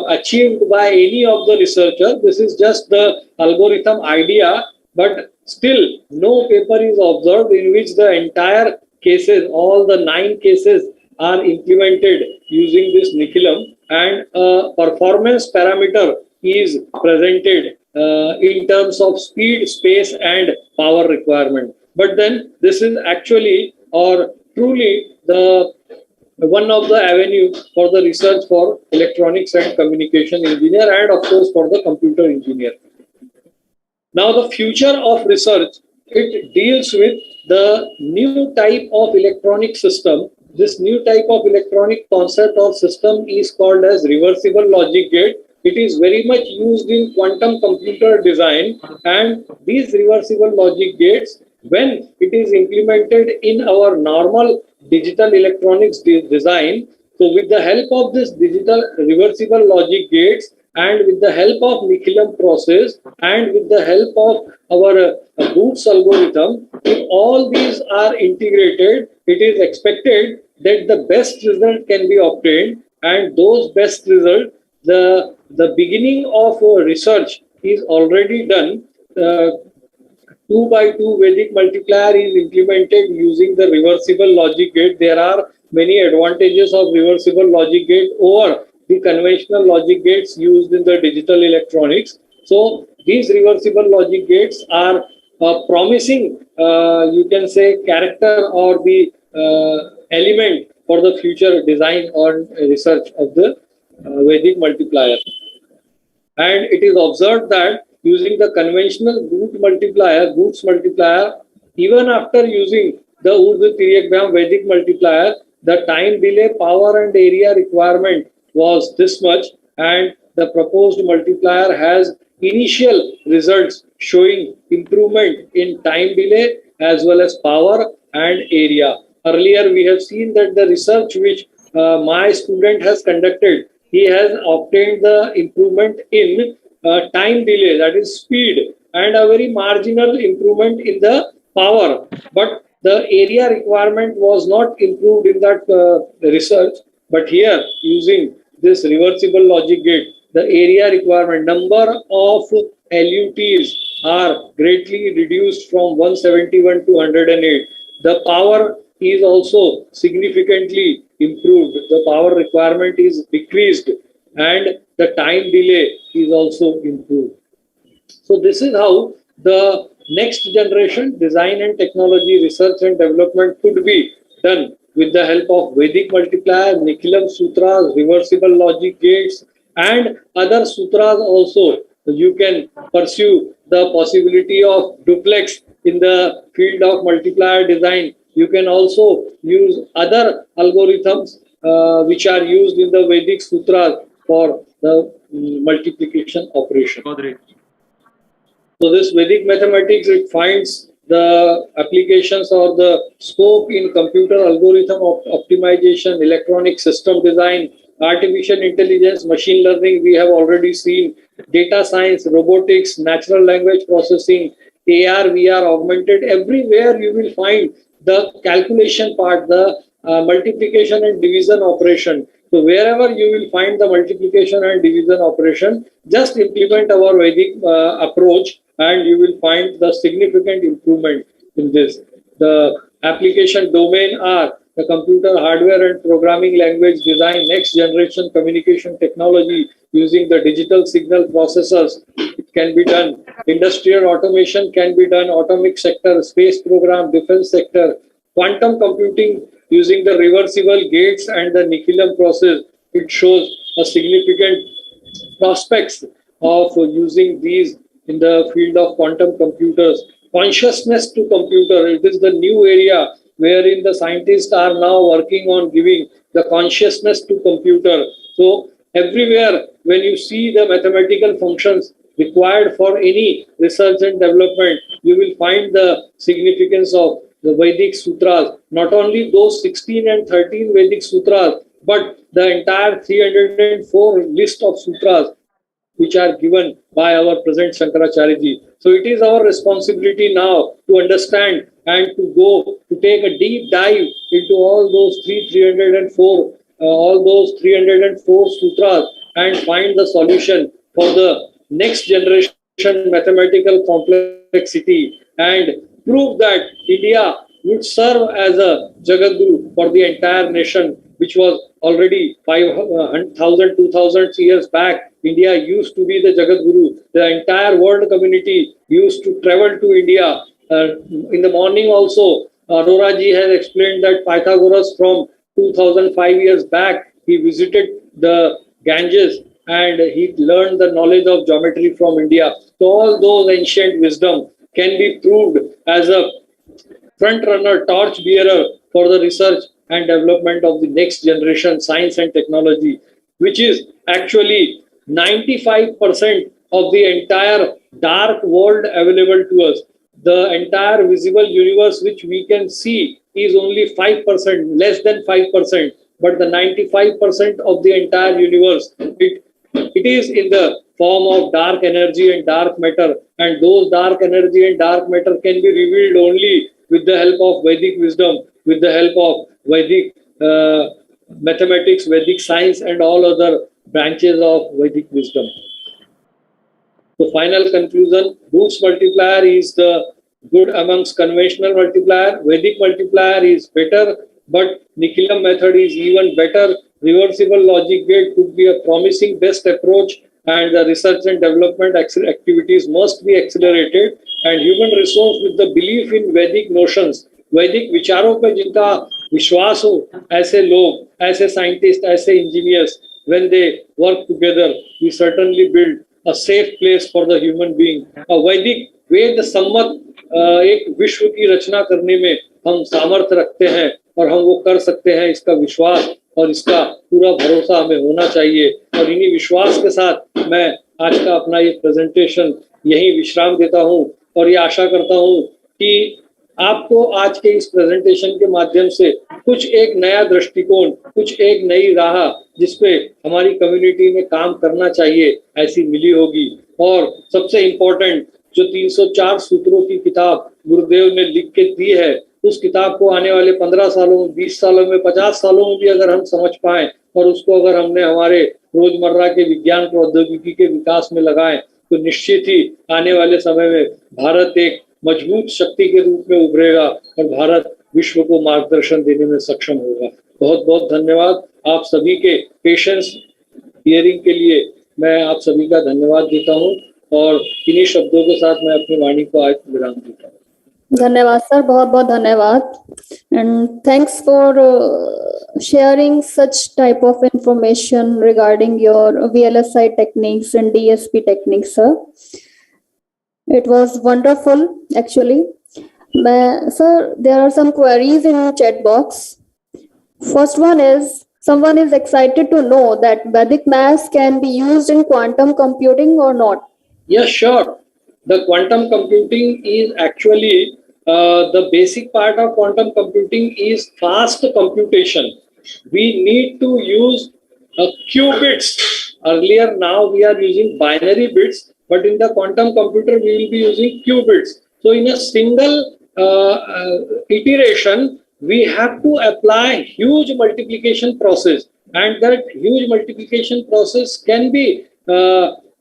achieved by any of the researcher. This is just the algorithm idea, but still no paper is observed in which the entire cases, all the 9 cases are implemented using this Nichilam, and a performance parameter is presented in terms of speed, space and power requirement. But then this is actually or truly the one of the avenue for the research for electronics and communication engineer, and of course for the computer engineer. Now the future of research, it deals with the new type of electronic system. This new type of electronic concept or system is called as reversible logic gate. It is very much used in quantum computer design, and these reversible logic gates, when it is implemented in our normal digital electronics design, so with the help of this digital reversible logic gates and with the help of Nichilam process and with the help of our Booth's algorithm, if all these are integrated, it is expected that the best result can be obtained, and those best results, the beginning of research is already done. 2 by 2 Vedic multiplier is implemented using the reversible logic gate. There are many advantages of reversible logic gate over the conventional logic gates used in the digital electronics. So these reversible logic gates are promising, you can say, character or the element for the future design or research of the Vedic multiplier. And it is observed that using the conventional Booth's multiplier, even after using the Urdhva Vedic multiplier, the time delay, power and area requirement was this much, and the proposed multiplier has initial results showing improvement in time delay as well as power and area. Earlier we have seen that the research which my student has conducted, he has obtained the improvement in time delay, that is speed, and a very marginal improvement in the power. But the area requirement was not improved in that research. But here, using this reversible logic gate, the area requirement, number of LUTs are greatly reduced from 171 to 108. The power is also significantly improved. The power requirement is decreased, and the time delay is also improved. So this is how the next generation design and technology research and development could be done with the help of Vedic multiplier, Nichilam sutras, reversible logic gates, and other sutras also. You can pursue the possibility of duplex in the field of multiplier design. You can also use other algorithms which are used in the Vedic sutras for the multiplication operation. So this Vedic mathematics, it finds the applications or the scope in computer algorithm of optimization, electronic system design, artificial intelligence, machine learning, we have already seen, data science, robotics, natural language processing, AR, VR, augmented, everywhere you will find the calculation part, the multiplication and division operation. So wherever you will find the multiplication and division operation, just implement our Vedic approach and you will find the significant improvement in this. The application domain are the computer hardware and programming language design, next generation communication technology using the digital signal processors. It can be done. Industrial automation can be done. Atomic sector, space program, defense sector, quantum computing using the reversible gates and the Nichilam process. It shows a significant prospects of using these in the field of quantum computers. Consciousness to computer, it is the new area wherein the scientists are now working on giving the consciousness to computer. So everywhere when you see the mathematical functions required for any research and development, you will find the significance of the Vedic sutras, not only those 16 and 13 Vedic sutras, but the entire 304 list of sutras which are given by our present Shankaracharya ji. So it is our responsibility now to understand and to go to take a deep dive into all those 304 sutras and find the solution for the next generation mathematical complexity and prove that India would serve as a Jagadguru for the entire nation, which was already 5,000, 2,000 years back. India used to be the Jagadguru. The entire world community used to travel to India. In the morning also, Arora ji has explained that Pythagoras from 2005 years back, he visited the Ganges and he learned the knowledge of geometry from India. So all those ancient wisdom can be proved as a front runner, torch bearer for the research and development of the next generation science and technology, which is actually 95% of the entire dark world available to us. The entire visible universe which we can see is only 5%, less than 5%, but the 95% of the entire universe, it is in the form of dark energy and dark matter, and those dark energy and dark matter can be revealed only with the help of Vedic wisdom, with the help of Vedic mathematics, Vedic science, and all other branches of Vedic wisdom. The final conclusion, Booth's multiplier is the good amongst conventional multiplier. Vedic multiplier is better, but Nikhilum method is even better. Reversible logic gate could be a promising best approach, and the research and development activities must be accelerated, and human resource with the belief in Vedic notions, Vedic विचारों पे जिनका विश्वास हो, ऐसे लोग, ऐसे scientists, ऐसे engineers, when they work together, we certainly build a safe place for the human being. A Vedic वेद सम्मत एक विश्व की रचना करने में हम सामर्थ्य रखते हैं और हम वो कर सकते हैं, इसका विश्वास और इसका पूरा भरोसा हमें होना चाहिए। और इन्हीं विश्वास के साथ मैं आज का अपना ये प्रेजेंटेशन यही विश्राम देता हूँ और ये आशा करता हूँ कि आपको आज के इस प्रेजेंटेशन के माध्यम से कुछ एक नया दृष्टिकोण, कुछ एक नई राह जिसपे हमारी कम्युनिटी में काम करना चाहिए ऐसी मिली होगी। और सबसे इम्पोर्टेंट जो 304 सूत्रों की किताब गुरुदेव ने लिख के दी है, उस किताब को आने वाले 15 सालों में, 20 सालों में, 50 सालों में भी अगर हम समझ पाए और उसको अगर हमने हमारे रोजमर्रा के विज्ञान प्रौद्योगिकी के विकास में लगाए तो निश्चित ही आने वाले समय में भारत एक मजबूत शक्ति के रूप में उभरेगा और भारत विश्व को मार्गदर्शन देने में सक्षम होगा। बहुत बहुत धन्यवाद। आप सभी के पेशेंस हियरिंग के लिए मैं आप सभी का धन्यवाद देता हूँ और इन्हीं शब्दों के साथ मैं अपनी वाणी को आज विराम देता हूँ। धन्यवाद सर, बहुत बहुत धन्यवाद, and thanks for sharing such type of information regarding your VLSI techniques and DSP techniques, sir. It was wonderful actually. Sir, there are some queries in chat box. First one is, someone is excited to know that Vedic maths can be used in quantum computing or not. Yes, sure. The quantum computing is actually the basic part of quantum computing is fast computation. We need to use qubits. Earlier, now we are using binary bits, but in the quantum computer we will be using qubits. So in a single iteration, we have to apply huge multiplication process, and that huge multiplication process can be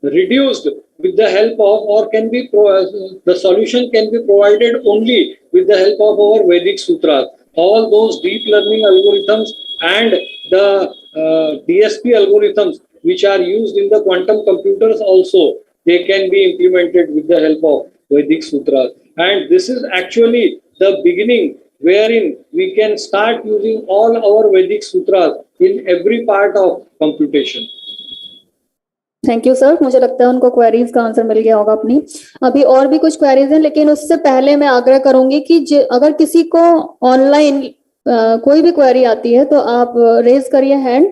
reduced with the help of, or can be the solution can be provided only with the help of our Vedic sutras. All those deep learning algorithms and the DSP algorithms which are used in the quantum computers also, they can be implemented with the help of Vedic sutras. And this is actually the beginning wherein we can start using all our Vedic sutras in every part of computation. Thank you sir, मुझे लगता है उनको queries का answer मिल गया होगा अपनी। अभी और भी कुछ क्वेरीज हैं, लेकिन उससे पहले मैं आग्रह करूंगी कि अगर किसी को ऑनलाइन कोई भी क्वेरी आती है तो आप रेज करिए हैंड,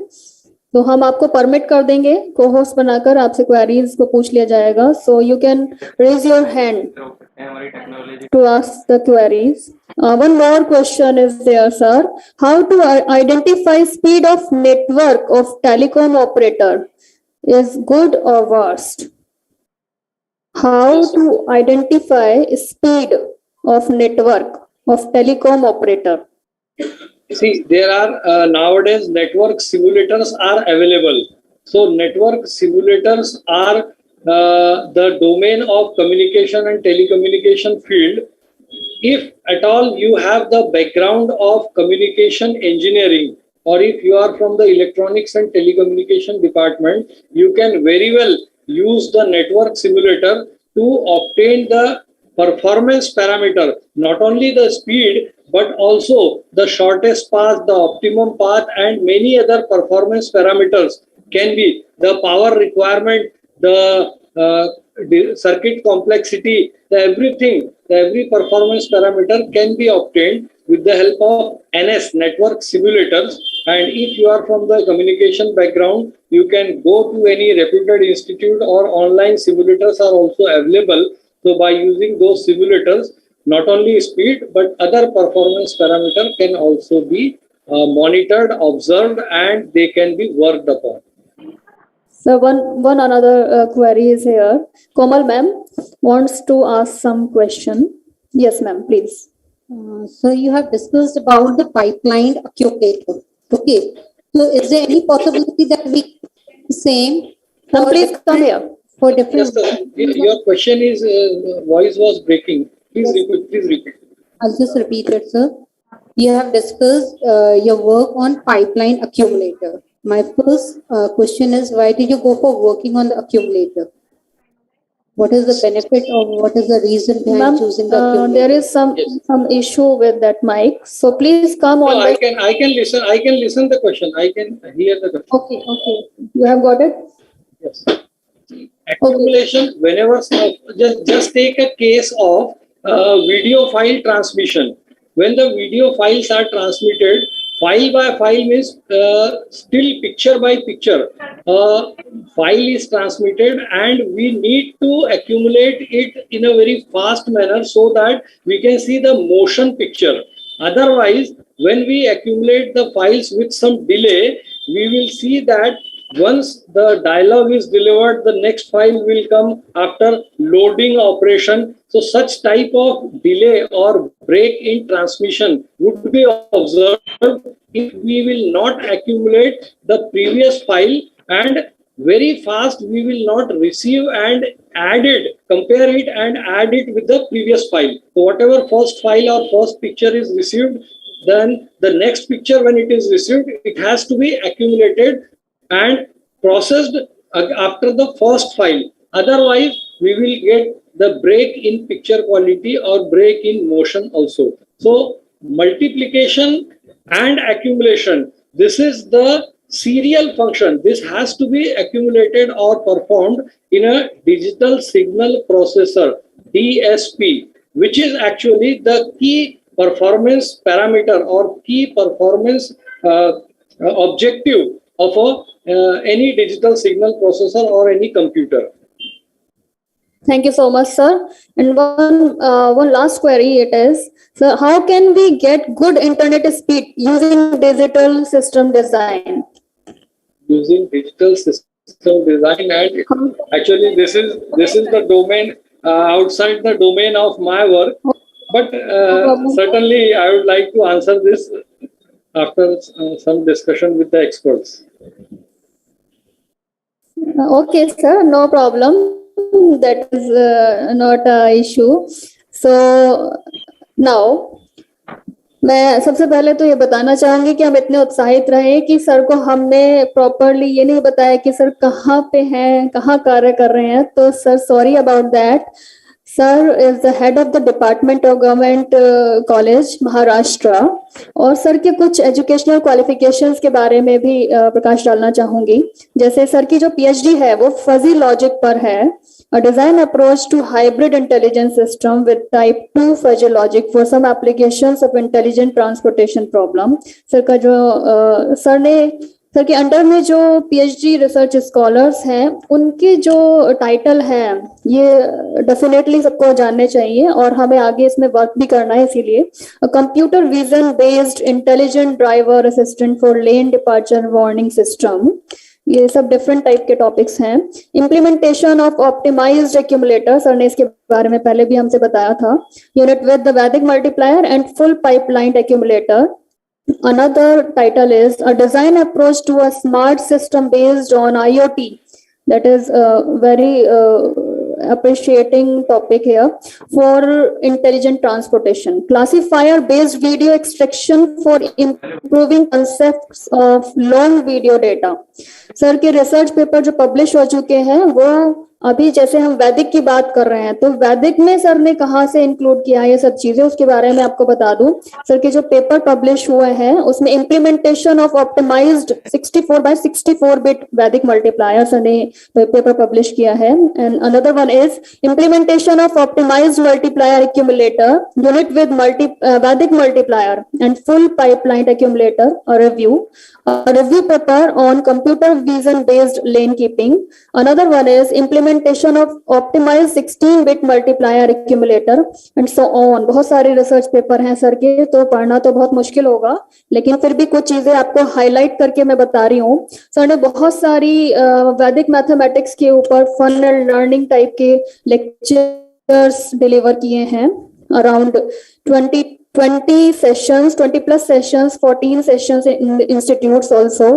तो हम आपको परमिट कर देंगे, को होस्ट बनाकर आपसे क्वेरीज को पूछ लिया जाएगा। So you can raise your hand to ask the queries. One more question is there sir, how to identify speed of network of telecom operator? is good or worst? How to identify speed of network of telecom operator? See, there are nowadays network simulators are available. So network simulators are the domain of communication and telecommunication field. If at all you have the background of communication engineering, or if you are from the electronics and telecommunication department, you can very well use the network simulator to obtain the performance parameter, not only the speed, but also the shortest path, the optimum path, and many other performance parameters can be the power requirement, the circuit complexity, every performance parameter can be obtained with the help of NS, network simulators. And if you are from the communication background, you can go to any reputed institute, or online simulators are also available. So by using those simulators, not only speed but other performance parameter can also be monitored, observed, and they can be worked upon. So one another query is here. Komal ma'am wants to ask some question. Yes, ma'am, please. So you have discussed about the pipeline accumulator. Okay. So is there any possibility that we same Ma'am, please come here. for different? Yes, sir. Your question is voice was breaking. Please repeat. Please repeat. I'll just repeat it, sir. You have discussed your work on pipeline accumulator. My first question is, why did you go for working on the accumulator? What is the benefit, or what is the reason behind Ma'am, choosing the accumulator? there is some issue with that mic. So please come No, on. I can listen. I can listen the question. I can hear the question. Okay. You have got it? Yes. Accumulation, whenever, just take a case of video file transmission. When the video files are transmitted, file by file means still picture by picture. File is transmitted, and we need to accumulate it in a very fast manner so that we can see the motion picture. Otherwise, when we accumulate the files with some delay, we will see that once the dialog is delivered, the next file will come after loading operation. So such type of delay or break in transmission would be observed if we will not accumulate the previous file, and very fast we will not receive and compare it and add it with the previous file. So whatever first file or first picture is received, then the next picture, when it is received, it has to be accumulated and processed after the first file. Otherwise, we will get the break in picture quality or break in motion also. So multiplication and accumulation, this is the serial function. This has to be accumulated or performed in a digital signal processor, DSP, which is actually the key performance parameter or key performance objective of any digital signal processor or any computer. Thank you so much, sir. And one last query it is, so how can we get good internet speed using digital system design? Using digital system design, and actually this is the domain outside the domain of my work, but certainly I would like to answer this after some discussion with the experts. Okay, sir, no problem. That is not an issue. So now मैं सबसे पहले तो ये बताना चाहूंगी कि हम इतने उत्साहित रहे कि सर को हमने प्रॉपरली ये नहीं बताया कि सर कहाँ पे हैं, कहाँ कार्य कर रहे हैं. तो sir sorry about that. Sir is the head of the department of government college Maharashtra, और सर के कुछ एजुकेशनल क्वालिफिकेशंस के बारे में भी प्रकाश डालना चाहूंगी. जैसे सर की जो पीएचडी है वो फजी लॉजिक पर है, a design approach to hybrid intelligence system with type 2 fuzzy logic for some applications of intelligent transportation problem. Sir का जो सर के अंडर में जो पीएचडी रिसर्च स्कॉलर्स हैं उनके जो टाइटल है ये डेफिनेटली सबको जानने चाहिए और हमें आगे इसमें वर्क भी करना है. इसीलिए computer vision based intelligent driver assistant for lane departure warning system, ये सब डिफरेंट टाइप के टॉपिक्स हैं। Implementation of optimized accumulator, sir ने इसके बारे में पहले भी हमसे बताया था। Unit with the Vedic multiplier and full pipeline accumulator. Another title is a design approach to a smart system based on IoT. That is a very appreciating topic here for intelligent transportation. Classifier based video extraction for improving concepts of long video data. Sir के research paper जो publish हो चुके हैं वो अभी जैसे हम वैदिक की बात कर रहे हैं तो वैदिक में सर ने कहाँ से इंक्लूड किया ये सब चीजें, उसके बारे में आपको बता दूं। सर के जो पेपर पब्लिश हुए हैं उसमें implementation of optimized 64x64 bit Vedic multiplier sir ने पेपर पब्लिश किया है। And another one is implementation of optimized multiplier accumulator unit with Vedic multiplier and full pipeline accumulator review paper on computer vision based lane keeping. Another one is implementation of optimized 16-bit multiplier accumulator and so on. बहुत सारे research paper हैं sir के, तो पढ़ना तो बहुत मुश्किल होगा, लेकिन फिर भी कुछ चीजें आपको हाईलाइट करके मैं बता रही हूँ। सर ने बहुत सारी वैदिक मैथमेटिक्स के ऊपर फन एंड लर्निंग टाइप के लेक्चर्स डिलीवर किए हैं। Around 20 sessions, 20 plus sessions, 14 sessions in institutes also,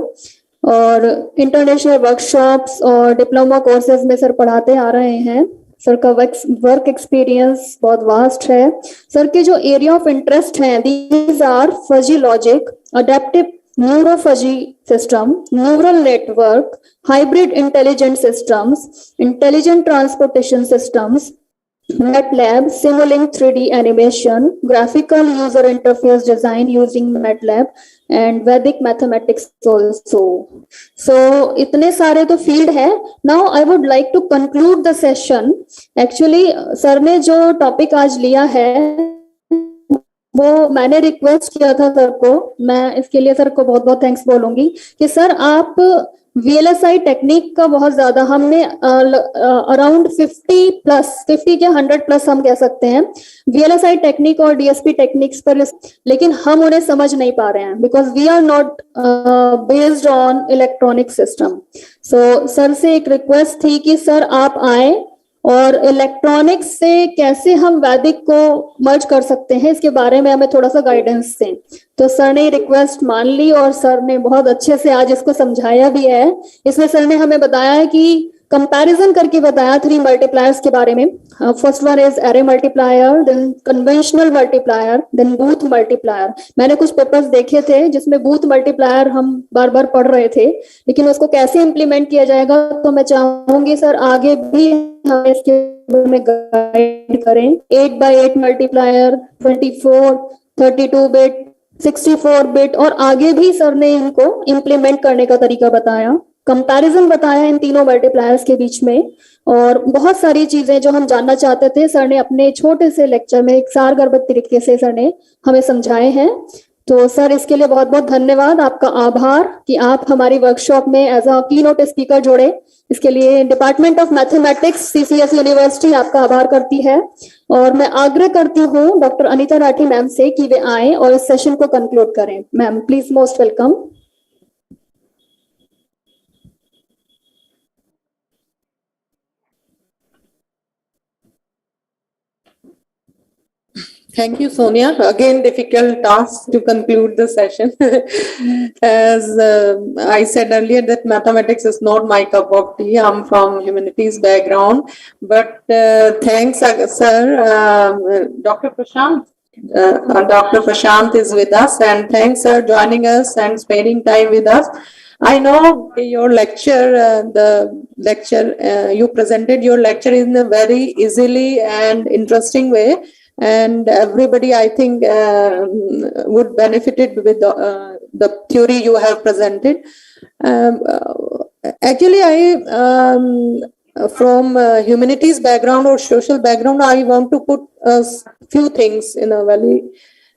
और इंटरनेशनल वर्कशॉप्स और डिप्लोमा कोर्सेज में सर पढ़ाते आ रहे हैं। सर का वर्क एक्सपीरियंस बहुत वास्ट है। सर के जो एरिया ऑफ इंटरेस्ट हैं these are fuzzy logic, adaptive neurofuzzy system, neural network, hybrid intelligent systems, intelligent transportation systems, MATLAB, Simulink 3D animation, graphical user interface design using MATLAB and Vedic mathematics also. So इतने सारे तो field है। Now I would like to conclude the session. Actually sir ने जो topic आज लिया है वो मैंने रिक्वेस्ट किया था सर को, मैं इसके लिए सर को बहुत बहुत थैंक्स बोलूंगी कि सर आप VLSI टेक्निक का बहुत ज्यादा हमने अराउंड 50 के 100 प्लस हम कह सकते हैं VLSI टेक्निक और DSP टेक्निक्स पर, लेकिन हम उन्हें समझ नहीं पा रहे हैं because we are not based on electronic system. So sir से एक रिक्वेस्ट थी कि सर आप आए और इलेक्ट्रॉनिक्स से कैसे हम वैदिक को मर्ज कर सकते हैं इसके बारे में हमें थोड़ा सा गाइडेंस दें। तो सर ने रिक्वेस्ट मान ली और सर ने बहुत अच्छे से आज इसको समझाया भी है। इसमें सर ने हमें बताया है कि कंपैरिजन करके बताया 3 मल्टीप्लायर्स के बारे में। First one is array multiplier, then conventional multiplier, then Booth multiplier. मैंने कुछ पेपर्स देखे थे जिसमें बूथ मल्टीप्लायर हम बार बार पढ़ रहे थे, लेकिन उसको कैसे इम्प्लीमेंट किया जाएगा तो मैं चाहूंगी सर आगे भी हमें इसके बारे में गाइड करें। 8x8 मल्टीप्लायर, 24, 32 बिट, 64 बिट और आगे भी सर ने इनको इम्प्लीमेंट करने का तरीका बताया, कंपैरिजन बताया इन तीनों मल्टीप्लायर्स के बीच में, और बहुत सारी चीजें जो हम जानना चाहते थे सर ने अपने छोटे से लेक्चर में एक सारगर्भित तरीके से सर ने हमें समझाए हैं। तो सर इसके लिए बहुत बहुत धन्यवाद, आपका आभार कि आप हमारी वर्कशॉप में एज अ कीनोट स्पीकर जोड़े। इसके लिए department of mathematics CCS university आपका आभार करती है, और मैं आग्रह करती हूँ डॉक्टर अनीता राठी मैम से कि वे आए और इस सेशन को कंक्लूड करें। Ma'am please, most welcome. Thank you, Sonia. Again, difficult task to conclude the session. As I said earlier, that mathematics is not my cup of tea. I'm from humanities background, but thanks, sir. Dr. Prashant. Dr. Prashant is with us, and thanks, sir, joining us and spending time with us. I know your lecture, you presented your lecture in a very easily and interesting way. And everybody, I think, would benefited with the theory you have presented. Actually, I from humanities background or social background, I want to put a few things in a very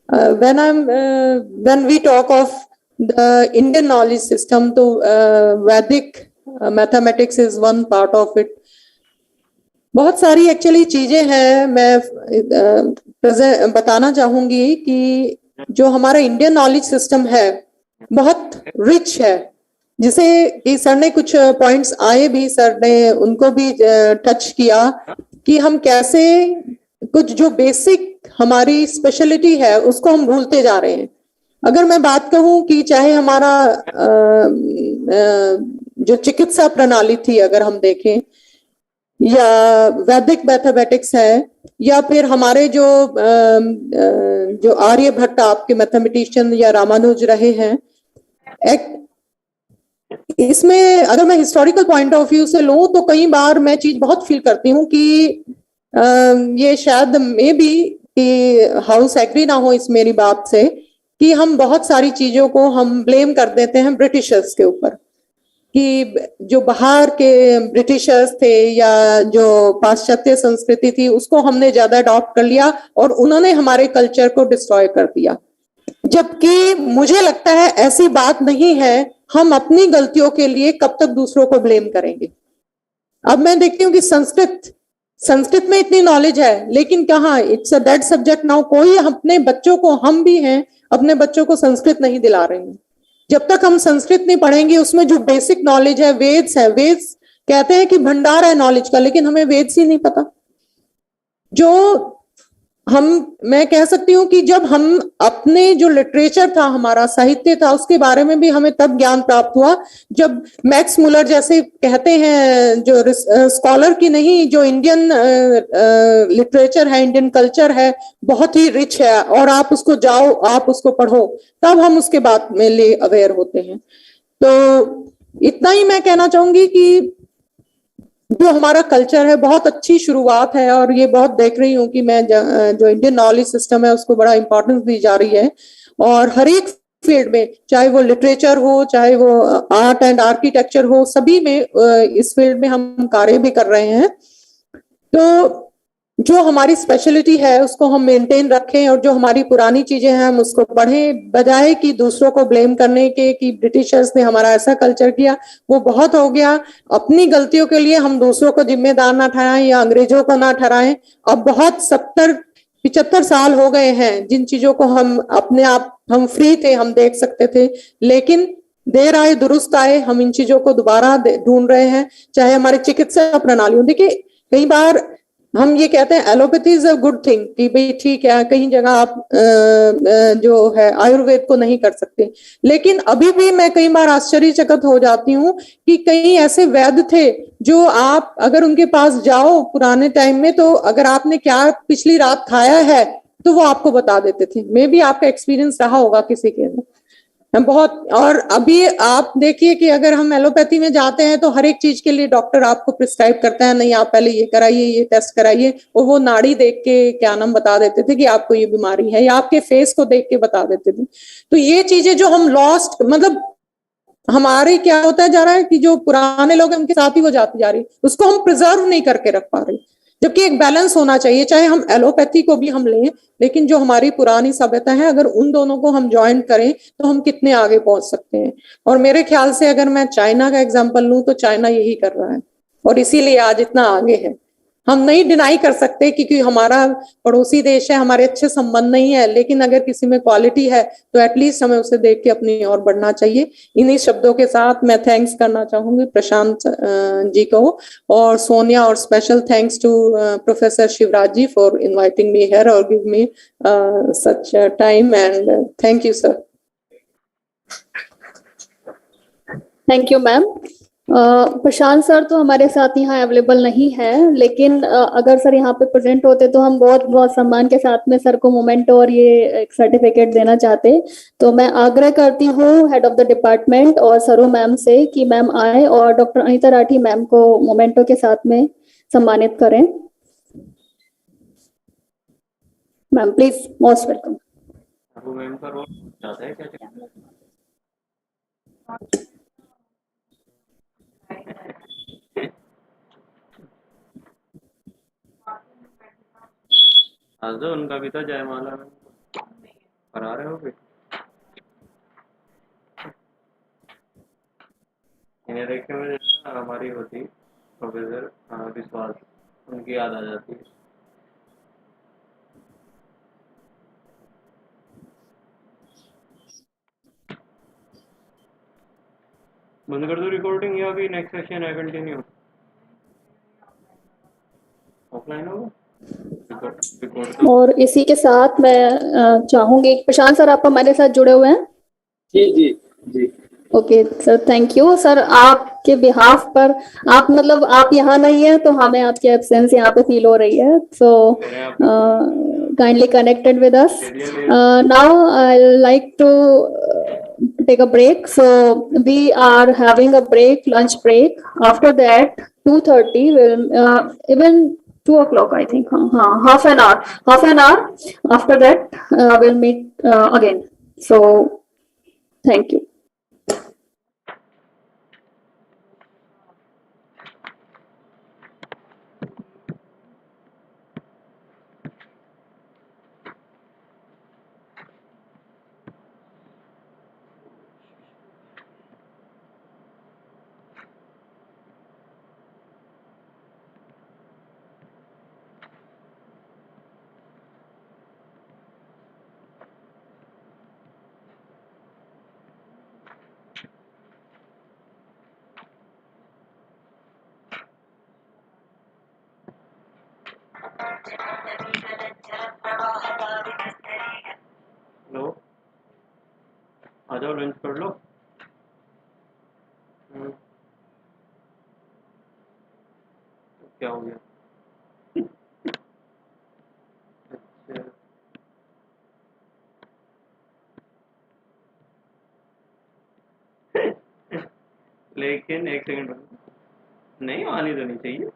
when we talk of the Indian knowledge system, to Vedic mathematics is one part of it. बहुत सारी actually चीजें हैं। मैं बताना चाहूंगी कि जो हमारा इंडियन नॉलेज सिस्टम है बहुत रिच है, जिसे कि सर ने कुछ पॉइंट्स आए भी, सर ने उनको भी टच किया कि हम कैसे कुछ जो बेसिक हमारी स्पेशलिटी है उसको हम भूलते जा रहे हैं। अगर मैं बात कहूं कि चाहे हमारा जो चिकित्सा प्रणाली थी अगर हम देखें, या वैदिक मैथमेटिक्स है, या फिर हमारे जो आर्यभट्ट आपके मैथमेटिशियन या रामानुज रहे हैं, इसमें अगर मैं हिस्टोरिकल पॉइंट ऑफ व्यू से लूं तो कई बार मैं चीज बहुत फील करती हूँ कि ये शायद मे बी कि हाउस एग्री ना हो इस मेरी बात से, कि हम बहुत सारी चीजों को हम ब्लेम कर देते हैं ब्रिटिशर्स के ऊपर, कि जो बाहर के ब्रिटिशर्स थे या जो पाश्चात्य संस्कृति थी उसको हमने ज्यादा अडॉप्ट कर लिया और उन्होंने हमारे कल्चर को डिस्ट्रॉय कर दिया। जबकि मुझे लगता है ऐसी बात नहीं है। हम अपनी गलतियों के लिए कब तक दूसरों को ब्लेम करेंगे। अब मैं देखती हूँ कि संस्कृत में इतनी नॉलेज है, लेकिन कहाँ, it's a dead subject now. कोई अपने बच्चों को, हम भी हैं, अपने बच्चों को संस्कृत नहीं दिला रहे हैं। जब तक हम संस्कृत नहीं पढ़ेंगे, उसमें जो बेसिक नॉलेज है, वेद्स है, वेद्स कहते हैं कि भंडार है नॉलेज का, लेकिन हमें वेद्स ही नहीं पता। जो मैं कह सकती हूँ कि जब हम अपने जो लिटरेचर था, हमारा साहित्य था, उसके बारे में भी हमें तब ज्ञान प्राप्त हुआ जब मैक्स मुलर जैसे कहते हैं, जो स्कॉलर की नहीं, जो इंडियन लिटरेचर है, इंडियन कल्चर है, बहुत ही रिच है और आप उसको जाओ, आप उसको पढ़ो, तब हम उसके बाद में लिए अवेयर होते हैं। तो इतना ही मैं कहना चाहूंगी कि जो हमारा कल्चर है बहुत अच्छी शुरुआत है, और ये बहुत देख रही हूँ कि मैं जो इंडियन नॉलेज सिस्टम है उसको बड़ा इंपॉर्टेंस दी जा रही है, और हर एक फील्ड में, चाहे वो लिटरेचर हो, चाहे वो आर्ट एंड आर्किटेक्चर हो, सभी में इस फील्ड में हम कार्य भी कर रहे हैं। तो जो हमारी स्पेशलिटी है उसको हम मेंटेन रखें, और जो हमारी पुरानी चीजें हैं हम उसको पढ़ें, बजाय कि दूसरों को ब्लेम करने के कि ब्रिटिशर्स ने हमारा ऐसा कल्चर किया। वो बहुत हो गया। अपनी गलतियों के लिए हम दूसरों को जिम्मेदार ना ठहराएं या अंग्रेजों को ना ठहराएं। अब बहुत 70-75 साल हो गए हैं जिन चीजों को हम अपने आप, हम फ्री थे, हम देख सकते थे, लेकिन देर आए दुरुस्त आए, हम इन चीजों को दोबारा ढूंढ रहे हैं। चाहे हमारी चिकित्सा प्रणाली हो, देखिए कई बार हम ये कहते हैं allopathy is a good thing, कि भाई ठीक है, कहीं जगह आप जो है आयुर्वेद को नहीं कर सकते, लेकिन अभी भी मैं कई बार आश्चर्यचकित हो जाती हूँ कि कई ऐसे वैद्य थे जो आप अगर उनके पास जाओ पुराने टाइम में, तो अगर आपने क्या पिछली रात खाया है तो वो आपको बता देते थे। मे भी आपका एक्सपीरियंस रहा होगा किसी के हम बहुत। और अभी आप देखिए कि अगर हम एलोपैथी में जाते हैं तो हर एक चीज के लिए डॉक्टर आपको प्रिस्क्राइब करता है, नहीं आप पहले ये कराइए, ये टेस्ट कराइए, और वो नाड़ी देख के क्या नाम बता देते थे कि आपको ये बीमारी है, या आपके फेस को देख के बता देते थे। तो ये चीजें जो हम लॉस्ट, मतलब हमारे क्या होता जा रहा है कि जो पुराने लोग हैं उनके साथ ही वो जाती जा रही, उसको हम प्रिजर्व नहीं करके रख पा रहे। जबकि एक बैलेंस होना चाहिए, चाहे हम एलोपैथी को भी हम लें, लेकिन जो हमारी पुरानी सभ्यता है, अगर उन दोनों को हम ज्वाइन करें तो हम कितने आगे पहुंच सकते हैं। और मेरे ख्याल से अगर मैं चाइना का एग्जाम्पल लूं तो चाइना यही कर रहा है, और इसीलिए आज इतना आगे है। हम नहीं डिनाई कर सकते क्योंकि हमारा पड़ोसी देश है, हमारे अच्छे संबंध नहीं है, लेकिन अगर किसी में क्वालिटी है तो एटलीस्ट हमें उसे देख के अपनी ओर बढ़ना चाहिए। इन्हीं शब्दों के साथ मैं थैंक्स करना चाहूंगी प्रशांत जी को और सोनिया, और special thanks to professor Shivraj ji for inviting me here और give me such time, and thank you sir. Thank you ma'am. Prashant sir तो हमारे साथ यहाँ अवेलेबल नहीं है, लेकिन अगर सर यहाँ पे प्रेजेंट होते तो हम बहुत बहुत सम्मान के साथ में सर को मोमेंटो और ये एक सर्टिफिकेट देना चाहते। तो मैं आग्रह करती हूँ हेड ऑफ द डिपार्टमेंट और सरू मैम से कि मैम आए और डॉक्टर अनीता राठी मैम को मोमेंटो के साथ में सम्मानित करें। Ma'am please, most welcome. Ma'am का रोल ज्यादा है क्या? आज तो उनका भी था जयमाला में, करा रहे हो फिर? इन्हें देख के मुझे हमारी होती प्रोफेसर विश्वास, उनकी याद आ जाती है। बंद कर दो रिकॉर्डिंग या अभी नेक्स्ट सेशन है कंटिन्यू ऑफलाइन होगा रिकॉर्ड और इसी के साथ मैं चाहूंगी प्रशांत सर आप हमारे साथ जुड़े हुए हैं। जी जी जी okay sir thank you sir आपके बिहाफ पर आप मतलब आप यहाँ नहीं है तो हमें आपकी एब्सेंस यहाँ पे फील हो रही है so kindly connected with us now I like to take a break so we are having a break lunch break after that 2:30 will even 2 o'clock I think half an hour after that we'll meet again so thank you. लो आ जाओ lunch कर लो क्या हो गया अच्छा लेकिन एक second नहीं आनी तो नहीं चाहिए